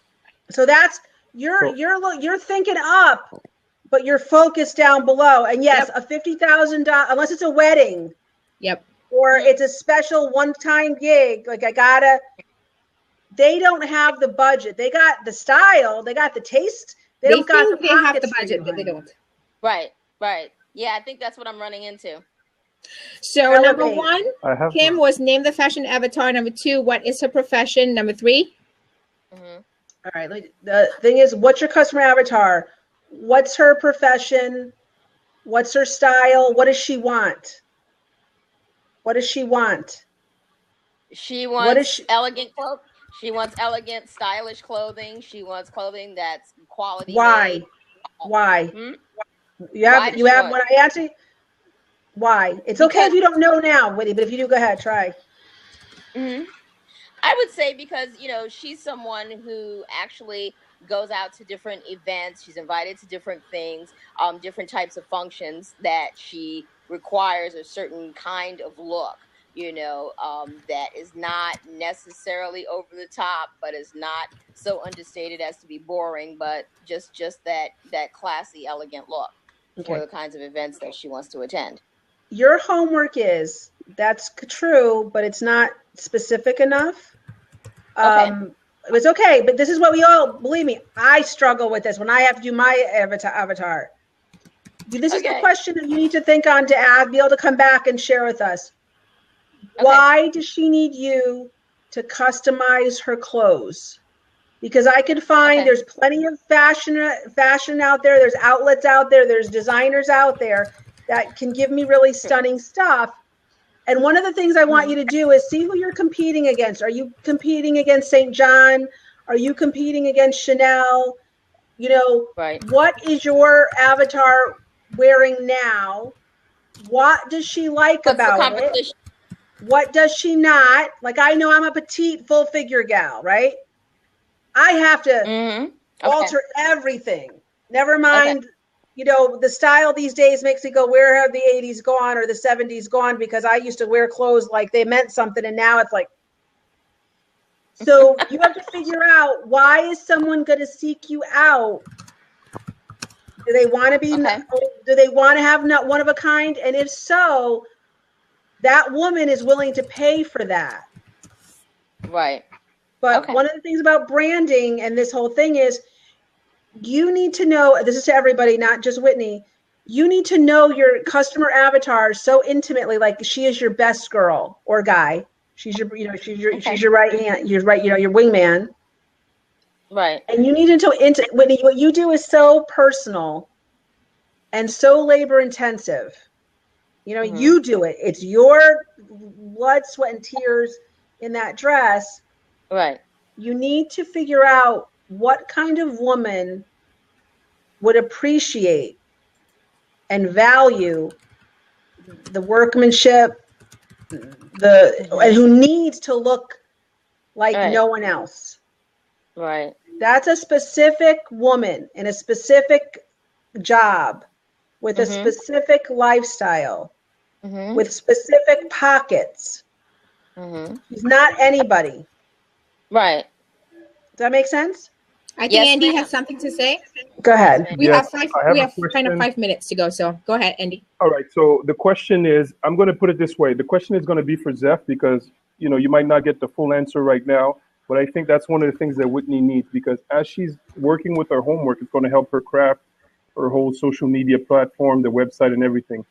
S3: So that's you're thinking up, but you're focused down below. And yes, a $50,000, unless it's a wedding.
S1: Yep.
S3: Or it's a special one-time gig. Like they don't have the budget. They got the style. They got the taste. They don't got the
S1: have the budget, but they don't.
S5: Right. Yeah, I think that's what I'm running into.
S1: So number 1, Kim was name the fashion avatar. Number 2, what is her profession? Number 3.
S3: All right. The thing is, what's your customer avatar? What's her profession? What's her style? What does she want? She wants
S5: elegant clothes. She wants elegant, stylish clothing. She wants clothing that's quality.
S3: Why? You have when I answer. Why? It's okay if you don't know now, Whitney, but if you do, go ahead, try.
S5: I would say because, she's someone who actually goes out to different events. She's invited to different things, different types of functions that she requires a certain kind of look, that is not necessarily over the top, but is not so understated as to be boring, but just that classy, elegant look for the kinds of events that she wants to attend.
S3: Your homework that's true, but it's not specific enough. It's okay, but this is what we all, believe me, I struggle with this when I have to do my avatar. This is the question that you need to think on to be able to come back and share with us. Why does she need you to customize her clothes? Because I can find there's plenty of fashion out there. There's outlets out there. There's designers out there that can give me really stunning stuff. And one of the things I want you to do is see who you're competing against. Are you competing against St. John? Are you competing against Chanel? You know,
S5: Right.
S3: what is your avatar wearing now? What does she like
S5: What's the
S3: about it?
S5: competition?
S3: What does she not? Like, I know I'm a petite, full figure gal, right? I have to
S5: Mm-hmm. Okay.
S3: alter everything. Never mind, you know, the style these days makes me go, where have the 80s gone or the 70s gone? Because I used to wear clothes like they meant something, and now it's like. So you have to figure out, why is someone going to seek you out? Do they want to be?
S5: Okay.
S3: Do they want to have not one of a kind? And if so, that woman is willing to pay for that.
S5: Right.
S3: But
S5: Okay.
S3: one of the things about branding and this whole thing is, you need to know, this is to everybody, not just Whitney, you need to know your customer avatar so intimately, like she is your best girl or guy. She's your, you know, she's your right hand, your right, you know, your wingman.
S5: Right.
S3: And you need to know, Whitney, what you do is so personal and so labor intensive. You know, you do it. It's your blood, sweat, and tears in that dress.
S5: Right.
S3: You need to figure out what kind of woman would appreciate and value the workmanship, and who needs to look like no one else.
S5: Right.
S3: That's a specific woman in a specific job with a specific lifestyle, with specific pockets. She's not anybody.
S5: Right.
S3: Does that make sense?
S1: I think
S5: Yes,
S1: Andy
S5: ma'am.
S1: has something to say.
S3: Go ahead.
S1: We
S2: Yes,
S1: have
S2: I have
S1: we
S2: a
S1: have kind
S2: question.
S1: of 5 minutes to go. So go ahead, Andy.
S2: All right. So the question is, I'm going to put it this way. The question is going to be for Zeph, because, you know, you might not get the full answer right now, but I think that's one of the things that Whitney needs, because as she's working with her homework, it's going to help her craft her whole social media platform, the website and everything.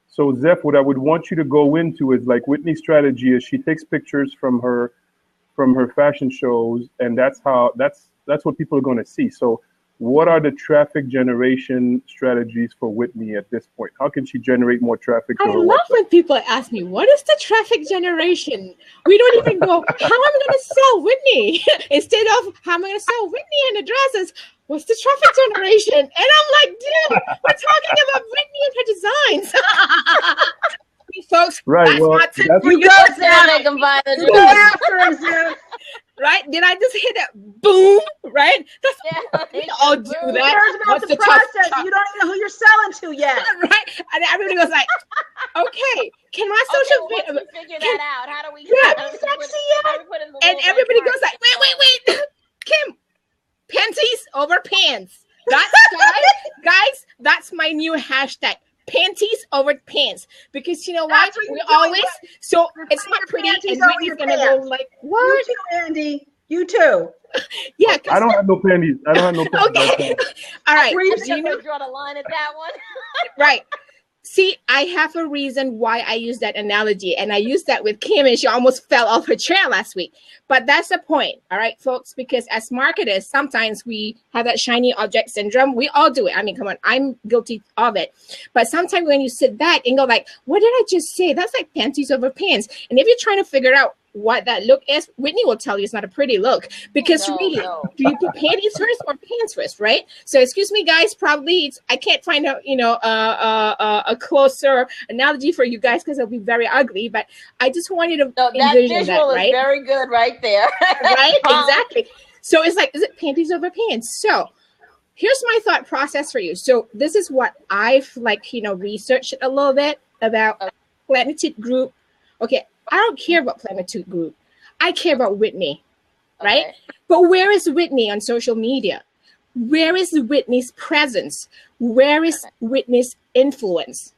S2: So Zeph, what I would want you to go into is, like, Whitney's strategy is she takes pictures from her fashion shows, and that's what people are going to see. So what are the traffic generation strategies for Whitney at this point? How can she generate more traffic to
S1: I
S2: her
S1: love
S2: website?
S1: when people ask me, what is the traffic generation? We don't even go, how am I going to sell Whitney? Instead of, how am I going to sell Whitney and the dresses? What's the traffic generation? And I'm like, dude, we're talking about Whitney and her designs. Folks,
S2: Right,
S1: that's
S2: well,
S1: my tip
S2: that's-
S1: for you.
S5: Now they can buy the
S3: You go after him, Zeph.
S1: Right? Did I just hit that boom? Right? That's
S5: Yeah,
S1: we all do
S3: Who
S1: that.
S3: cares about
S1: What's
S3: the
S1: top-
S3: process?
S1: top-
S3: You don't even know who you're selling to yet.
S1: right? And everybody was like, okay, can my
S5: Okay,
S1: social
S5: well, once
S1: media?
S5: we figure that out, how do we?
S1: Yeah.
S5: how do we
S3: Sexy
S5: put-
S3: yet?
S5: how do we put in the
S1: And
S5: little
S1: everybody
S5: red
S1: goes like,
S5: card?
S1: wait, Kim, panties over pants. That's guys, that's my new hashtag. Panties over pants. Because you know what?
S3: That's what
S1: We
S3: you're doing,
S1: always so
S3: You're
S1: it's
S3: putting
S1: not
S3: your
S1: pretty,
S3: panties
S1: and
S3: over
S1: Whitney's
S3: your
S1: gonna
S3: pants.
S1: go like,
S3: You
S1: what?
S3: too, Andy. You too.
S1: Yeah,
S2: I don't have no panties. I don't have no panties.
S1: okay. All right.
S3: Where you
S1: Do you know-
S5: draw the line at that one.
S1: right. See, I have a reason why I use that analogy, and I used that with Kim, and she almost fell off her chair last week. But that's the point, all right, folks? Because as marketers, sometimes we have that shiny object syndrome. We all do it. I mean, come on, I'm guilty of it. But sometimes when you sit back and go like, what did I just say? That's like panties over pants. And if you're trying to figure out what that look is, Whitney will tell you it's not a pretty look, because
S5: No,
S1: really,
S5: no.
S1: do you put panties first or pants first, right? So excuse me, guys, probably I can't find a closer analogy for you guys because it'll be very ugly, but I just want you to
S5: No, that
S1: envision
S5: visual
S1: that,
S5: is
S1: right?
S5: very good right there.
S1: Right? Exactly. So it's like, is it panties over pants? So here's my thought process for you. So this is what I've researched a little bit about Plenitude Group. Okay, I don't care about Plenitude Group. I care about Whitney, right?
S5: Okay.
S1: But where is Whitney on social media? Where is Whitney's presence? Where is Whitney's influence?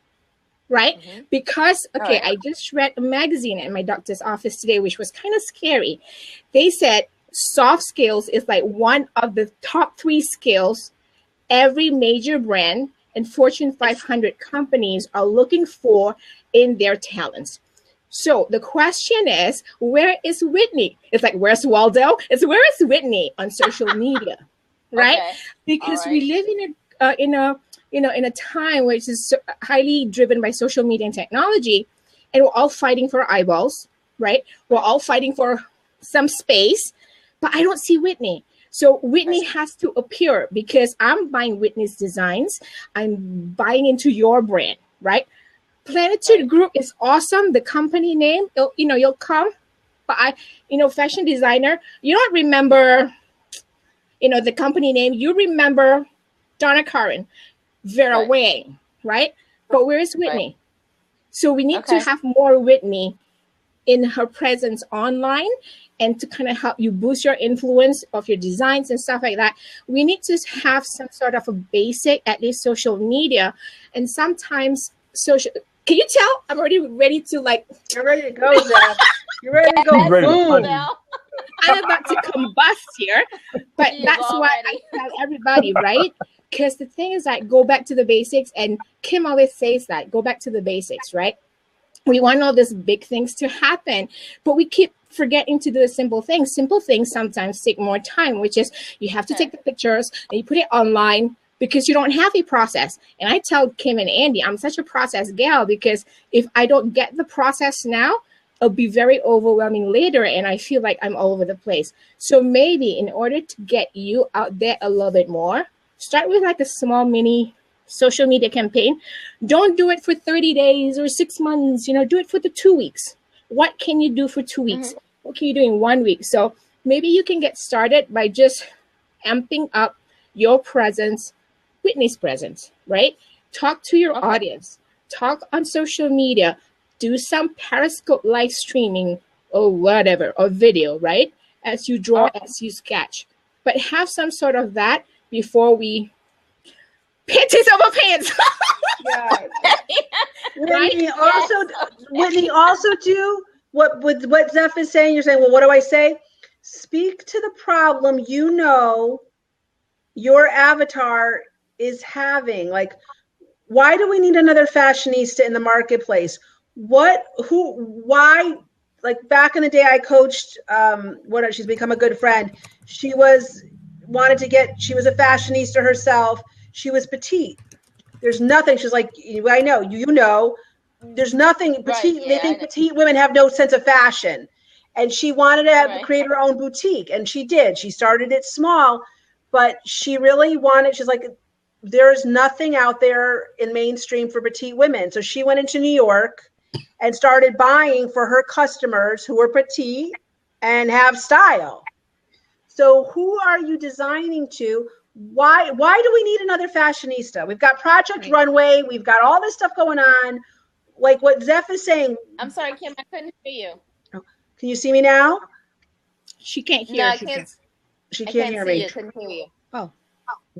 S1: Right?
S5: Mm-hmm.
S1: Because, okay,
S5: Right.
S1: I just read a magazine in my doctor's office today, which was kind of scary. They said soft skills is like one of the top 3 skills every major brand and Fortune 500 companies are looking for in their talents. So the question is, where is Whitney? It's like, where's Waldo? It's where is Whitney on social media, right?
S5: Okay.
S1: Because
S5: All
S1: we
S5: right.
S1: live in a time which is so highly driven by social media and technology. and we're all fighting for eyeballs, right? We're all fighting for some space, but I don't see Whitney. So Whitney has to appear because I'm buying Whitney's designs. I'm buying into your brand, right? Plenitude Group is awesome. The company name, you'll come, but fashion designer, you don't remember, the company name. You remember Donna Karan, Vera Wang, right? But where is Whitney? Right. So we need to have more Whitney in her presence online, and to kind of help you boost your influence of your designs and stuff like that. We need to have some sort of a basic, at least social media. And sometimes can you tell I'm already ready to
S3: You're ready to go, Zach. You're ready to go. Boom.
S1: I'm about to combust here, but that's why I tell everybody, right? Because the thing is go back to the basics, and Kim always says that, go back to the basics, right? We want all these big things to happen, but we keep forgetting to do the simple things. Simple things sometimes take more time, which is you have to take the pictures and you put it online because you don't have a process. And I tell Kim and Andy, I'm such a process gal, because if I don't get the process now, it'll be very overwhelming later, and I feel like I'm all over the place. So maybe in order to get you out there a little bit more, start with a small mini social media campaign. Don't do it for 30 days or 6 months, do it for the 2 weeks. What can you do for 2 weeks? Mm-hmm. What can you do in 1 week? So maybe you can get started by just amping up your presence, Whitney's presence, right? Talk to your audience, talk on social media, do some Periscope live streaming or whatever, or video, right? As you draw, as you sketch, but have some sort of that before we panties over pants.
S3: Whitney, also do what Zeph is saying. You're saying, well, what do I say? Speak to the problem your avatar is having. Why do we need another fashionista in the marketplace? Why? Back in the day, I coached. She's become a good friend. She was a fashionista herself. She was petite. There's nothing. She's like, I know, there's nothing petite. They think petite women have no sense of fashion. And she wanted to create her own boutique. And she did. She started it small, but she really she's like, there's nothing out there in mainstream for petite women. So she went into New York and started buying for her customers who are petite and have style. So who are you designing to? Why do we need another fashionista? We've got Project Runway. We've got all this stuff going on. Like what Zeph is saying.
S5: I'm sorry, Kim, I couldn't hear you.
S3: Oh, can you see me now?
S1: She can't hear.
S3: No, she can't hear me.
S5: I couldn't hear you.
S3: Oh.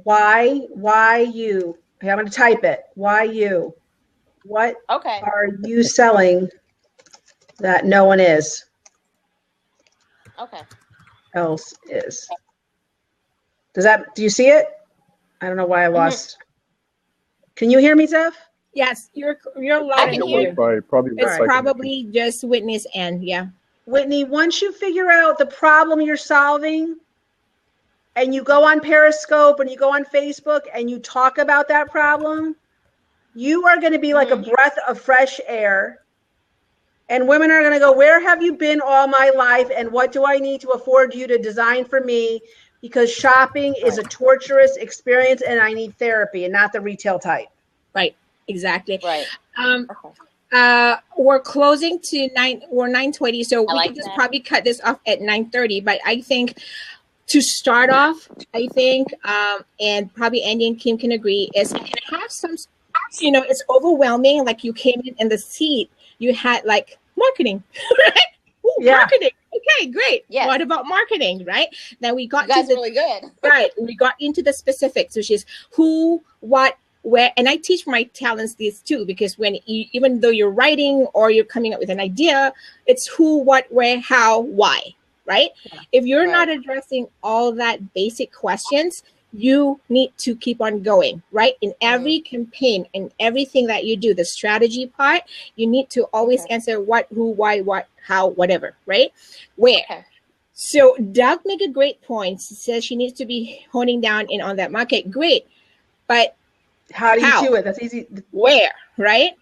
S3: Why you? Okay, I'm going to type it. Why you? What are you selling that no one is? Else is. Do you see it? I don't know why I lost. Can you hear me, Zeph?
S1: Yes, you're loud and clear. It's probably just Whitney's end, yeah.
S3: Whitney, once you figure out the problem you're solving, and you go on Periscope and you go on Facebook and you talk about that problem, you are going to be like a breath of fresh air. And women are going to go, where have you been all my life? And what do I need to afford you to design for me? Because shopping is a torturous experience and I need therapy and not the retail type.
S1: Right. Exactly. Right. We're closing to 9:20, so we can just probably cut this off at 9:30. But I think to start off, and probably Andy and Kim can agree, is have some, it's overwhelming. Like you came in the seat, you had marketing, right? Marketing. Okay, great. Yeah. What about marketing, right? Then we got
S5: really good.
S1: Right. We got into the specifics, which is who, what, where, and I teach my talents these too, because even though you're writing or you're coming up with an idea, it's who, what, where, how, why, right? Yeah. If you're not addressing all that basic questions, you need to keep on going, right? In every campaign and everything that you do, the strategy part, you need to always answer what, who, why, what, how, whatever, right? Where. Okay. So Doug made a great point. She says she needs to be honing down in on that market. Great. But
S3: how do you do it? That's easy.
S1: Where, right?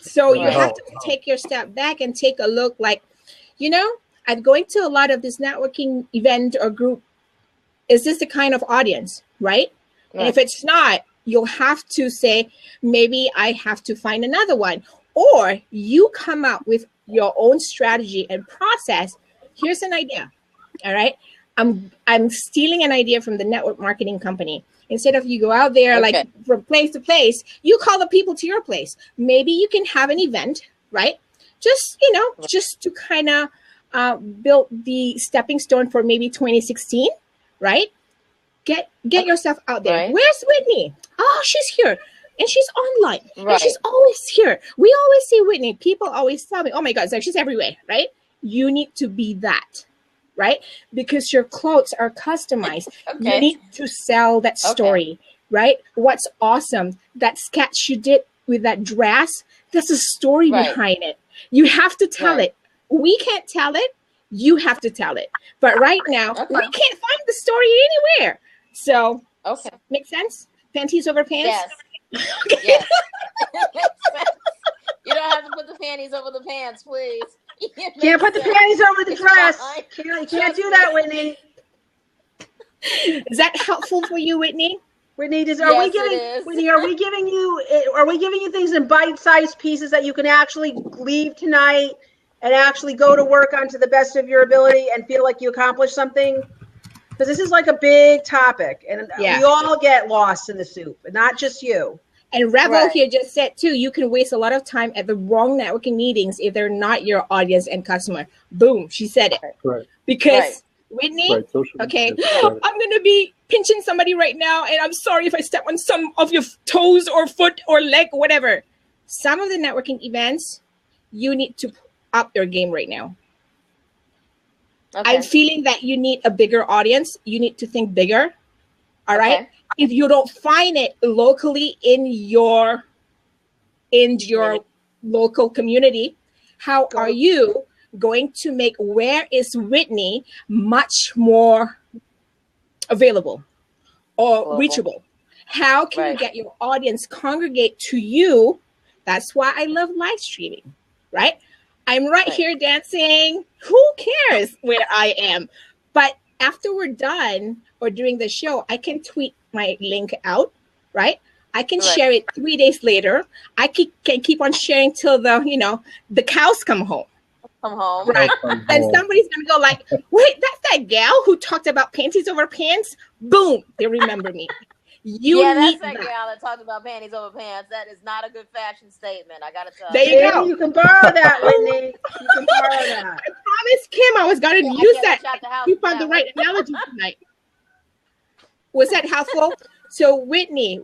S1: So you
S5: Right.
S1: have to take your step back and take a look like, I'm going to a lot of this networking event or group. Is this the kind of audience, right? And if it's not, you'll have to say, maybe I have to find another one. Or you come up with your own strategy and process. Here's an idea. All right. I'm stealing an idea from the network marketing company. Instead of you go out there like from place to place, you call the people to your place. Maybe you can have an event, right? Just to kind of build the stepping stone for maybe 2016, right? Get yourself out there.
S5: Right.
S1: Where's Whitney? Oh, she's here. And she's online.
S5: Right.
S1: And she's always here. We always see Whitney. People always tell me, oh my God, it's like she's everywhere, right? You need to be that, right? Because your clothes are customized.
S5: Okay.
S1: You need to sell that story, right? What's awesome, that sketch you did with that dress, there's a story behind it. You have to tell it. We can't tell it. You have to tell it. But right now, we can't find the story anywhere. So, make sense? Panties over pants?
S5: Yes. Yes. You don't have to put the panties over the pants, please.
S3: Can't put the panties over the dress. Can't do that, Whitney.
S1: Is that helpful for you, Whitney?
S3: Whitney, are we giving you things in bite-sized pieces that you can actually leave tonight and actually go to work on to the best of your ability and feel like you accomplished something? Because this is like a big topic, and we all get lost in the soup, and not just you.
S1: And Rebel here just said, too, you can waste a lot of time at the wrong networking meetings if they're not your audience and customer. Boom, she said it.
S2: Right.
S1: Because, Whitney, I'm going to be pinching somebody right now, and I'm sorry if I step on some of your toes or foot or leg or whatever. Some of the networking events, you need to up your game right now. I'm feeling that you need a bigger audience. You need to think bigger. All right. If you don't find it locally in your local community, how are you going to make Where is Whitney much more available or reachable? How can you get your audience congregate to you? That's why I love live streaming, right? I'm right here dancing. Who cares where I am? But after we're done or during the show, I can tweet my link out, right? I can share it 3 days later. I can keep on sharing till the cows come home. Right. And somebody's going to go like, wait, that's that gal who talked about panties over pants? Boom. They remember me.
S5: That's that gal that talked about panties over pants. That is not a good fashion statement. I gotta tell you.
S1: There you go.
S3: You can borrow that, Whitney. You can borrow that.
S1: I promised Kim I was gonna use that. You found the right analogy tonight. Was that helpful? So Whitney,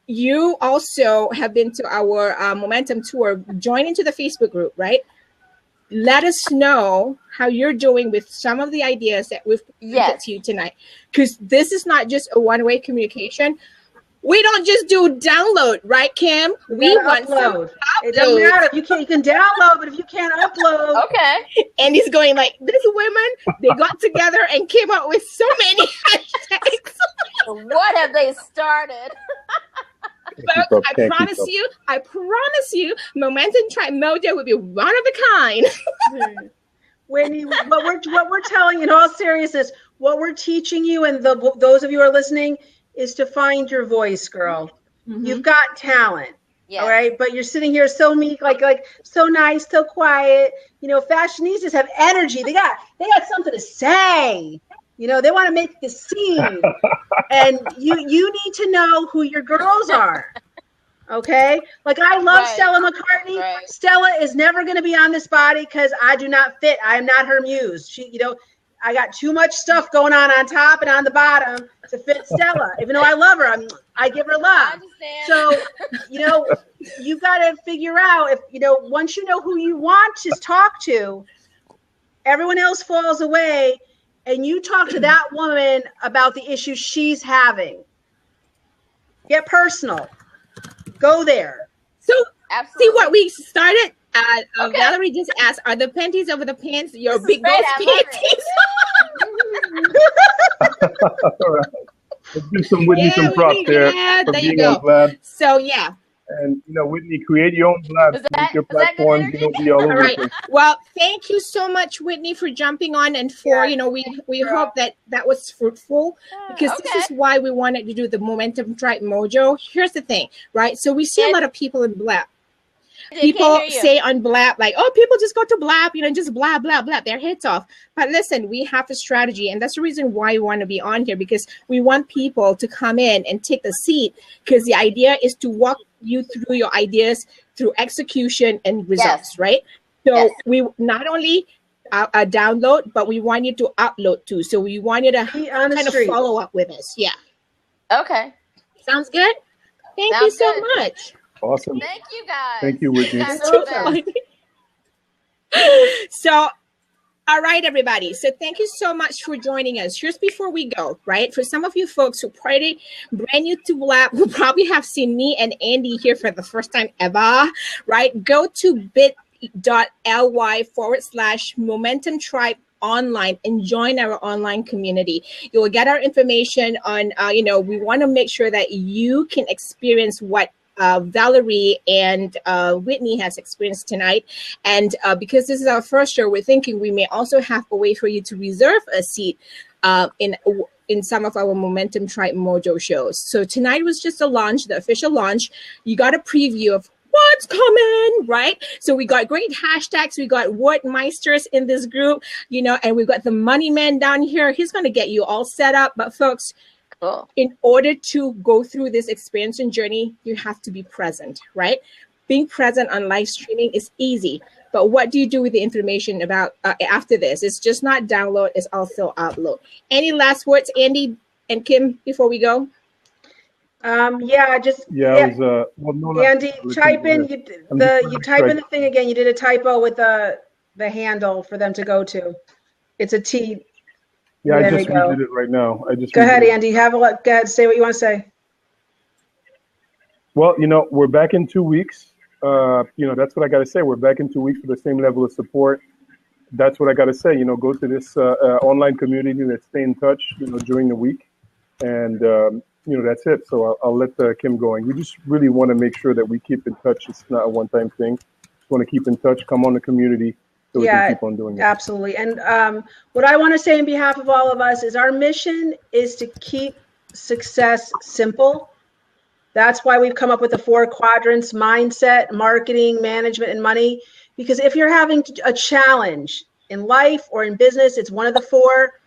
S1: you also have been to our Momentum Tour. Join into the Facebook group, right? Let us know how you're doing with some of the ideas that we've presented to you tonight. Because this is not just a one-way communication. We don't just do download, right, Kim? We want
S3: upload. It doesn't matter. You can download, but if you can't upload.
S1: And he's going like, these women, they got together and came up with so many hashtags.
S5: What have they started?
S1: But I promise you, Momentum Tribe Mojo will be one of a kind.
S3: Whitney, what we're telling you, in all seriousness, what we're teaching you, and those of you who are listening, is to find your voice, girl. Mm-hmm. You've got talent, all right? But you're sitting here so meek, like so nice, so quiet. Fashionistas have energy. They got something to say. They want to make the scene. And you need to know who your girls are. Okay? Like, I love Stella McCartney. Right. Stella is never going to be on this body because I do not fit. I am not her muse. She, I got too much stuff going on top and on the bottom to fit Stella. Even though I love her, I give her love.
S5: I understand.
S3: So, you've got to figure out if, once you know who you want to talk to, everyone else falls away. And you talk to that woman about the issues she's having. Get personal. Go there.
S1: So, see what we started? Valerie just asked, are the panties over the pants your big boss panties?
S2: All right. Let's give some Whitney some props there.
S1: There you go. So,
S2: And Whitney, create your own labs, make your
S5: is that good
S2: platforms,
S5: energy?
S2: be all
S1: All
S2: over
S1: right.
S2: the place.
S1: Well, thank you so much, Whitney, for jumping on and for, we hope that was fruitful, because this is why we wanted to do the Momentum Tribe Mojo. Here's the thing, right? So we see a lot of people in Blab. People say on Blab, like, oh, people just go to Blab, just blah, blah, blah, their heads off. But listen, we have a strategy. And that's the reason why we want to be on here, because we want people to come in and take a seat, because the idea is to walk you through your ideas through execution and results, right? So we not only download, but we want you to upload too. So we want you to kind of follow up with us. Yeah.
S5: Okay.
S1: Sounds good? Thank you so much.
S2: Awesome.
S5: Thank you, guys.
S2: Thank you, Whitney.
S1: So, all right, everybody. So thank you so much for joining us. Just before we go, right? For some of you folks who probably brand new to Blab, who probably have seen me and Andy here for the first time ever, right? Go to bit.ly/Momentum Tribe online and join our online community. You will get our information on, we want to make sure that you can experience what Valerie and Whitney has experienced tonight. And because this is our first show, we're thinking we may also have a way for you to reserve a seat in some of our Momentum Tribe Mojo shows. So tonight was just a launch, the official launch. You got a preview of what's coming, right? So we got great hashtags. We got Wordmeisters in this group, and we've got the Money Man down here. He's going to get you all set up. But folks, in order to go through this experience and journey, you have to be present, right? Being present on live streaming is easy, but what do you do with the information about after this? It's just not download, it's also upload. Any last words, Andy and Kim, before we go?
S3: Andy, type in the thing again. You did a typo with the handle for them to go to. It's a T.
S2: Yeah, I just redid it right now.
S3: Go ahead, Andy. Go ahead, say what you want to say.
S2: Well, we're back in 2 weeks. That's what I got to say. We're back in 2 weeks for the same level of support. That's what I got to say. Go to this online community. Let's stay in touch, during the week. And, that's it. So I'll let Kim going. We just really want to make sure that we keep in touch. It's not a one-time thing. Just want to keep in touch. Come on the community. So we can keep on doing it.
S3: Absolutely. And what I want to say on behalf of all of us is our mission is to keep success simple. That's why we've come up with the 4 quadrants: mindset, marketing, management, and money. Because if you're having a challenge in life or in business, it's one of the 4.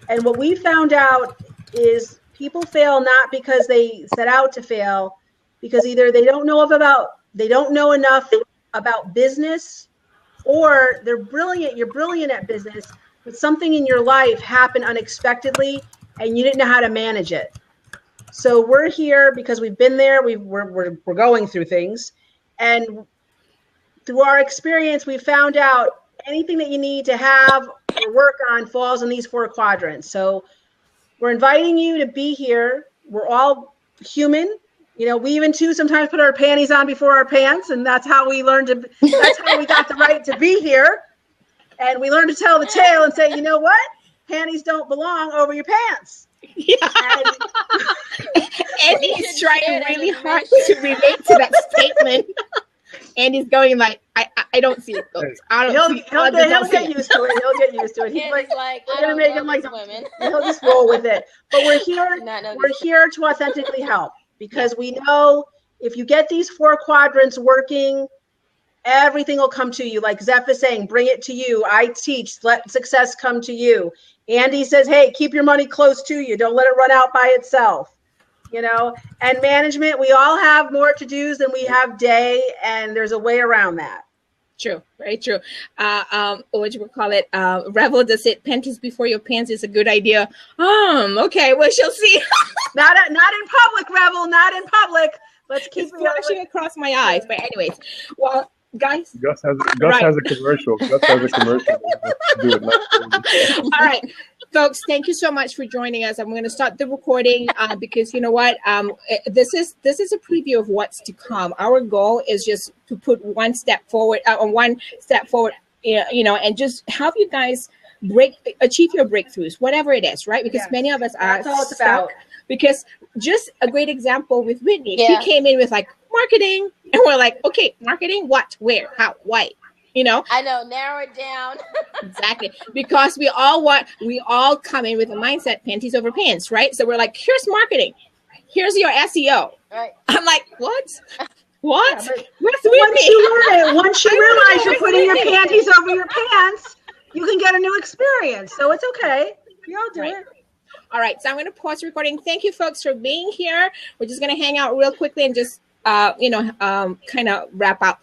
S3: And what we found out is people fail not because they set out to fail, because either they don't know enough about business, or you're brilliant at business, but something in your life happened unexpectedly and you didn't know how to manage it. So we're here because we've been there. We're going through things, and through our experience, we found out anything that you need to have or work on falls in these 4 quadrants. So we're inviting you to be here. We're all human. We even too sometimes put our panties on before our pants, and that's how we learned that's how we got the right to be here. And we learned to tell the tale and say, you know what? Panties don't belong over your pants.
S1: Yeah. And he's trying really hard to relate to that statement. And he's going like, I don't see it. He'll
S3: get used to it. He'll get used to it. He's like we're gonna make him like women. He'll just roll with it. But we're here. We're here to authentically help, because we know if you get these 4 quadrants working, everything will come to you. Like Zeph is saying, bring it to you. I teach, let success come to you. Andy says, hey, keep your money close to you. Don't let it run out by itself. And management, we all have more to-dos than we have day, and there's a way around that.
S1: True, very true. What you would call it? Revel does it. Panties before your pants is a good idea. Okay, well, she'll see.
S3: Not in public, Revel. Not in public. Let's keep
S1: flashing across my eyes. But anyways, well, guys.
S2: Gus has a commercial. Gus has a commercial. Do it now.
S1: All right, folks. Thank you so much for joining us. I'm going to start the recording because you know what? This is a preview of what's to come. Our goal is just to put one step forward, and just help you guys achieve your breakthroughs, whatever it is, right? Because many of us are stuck. Because just a great example with Whitney, she came in with like, marketing. And we're like, okay, marketing, what, where, how, why? You know,
S5: I know, narrow it down.
S1: exactly, because we all come in with a mindset, panties over pants, right? So we're like, here's marketing, here's your SEO.
S5: Right.
S1: I'm like, what? What?
S3: Yeah, but
S1: What's with
S3: once
S1: me?
S3: you learn it, once you
S1: I don't know
S3: realize you're
S1: what's
S3: putting your
S1: with me.
S3: panties over your pants, you can get a new experience. So it's okay. We all do
S1: Right.
S3: it.
S1: All right, so I'm going to pause the recording. Thank you, folks, for being here. We're just going to hang out real quickly and just, kind of wrap up.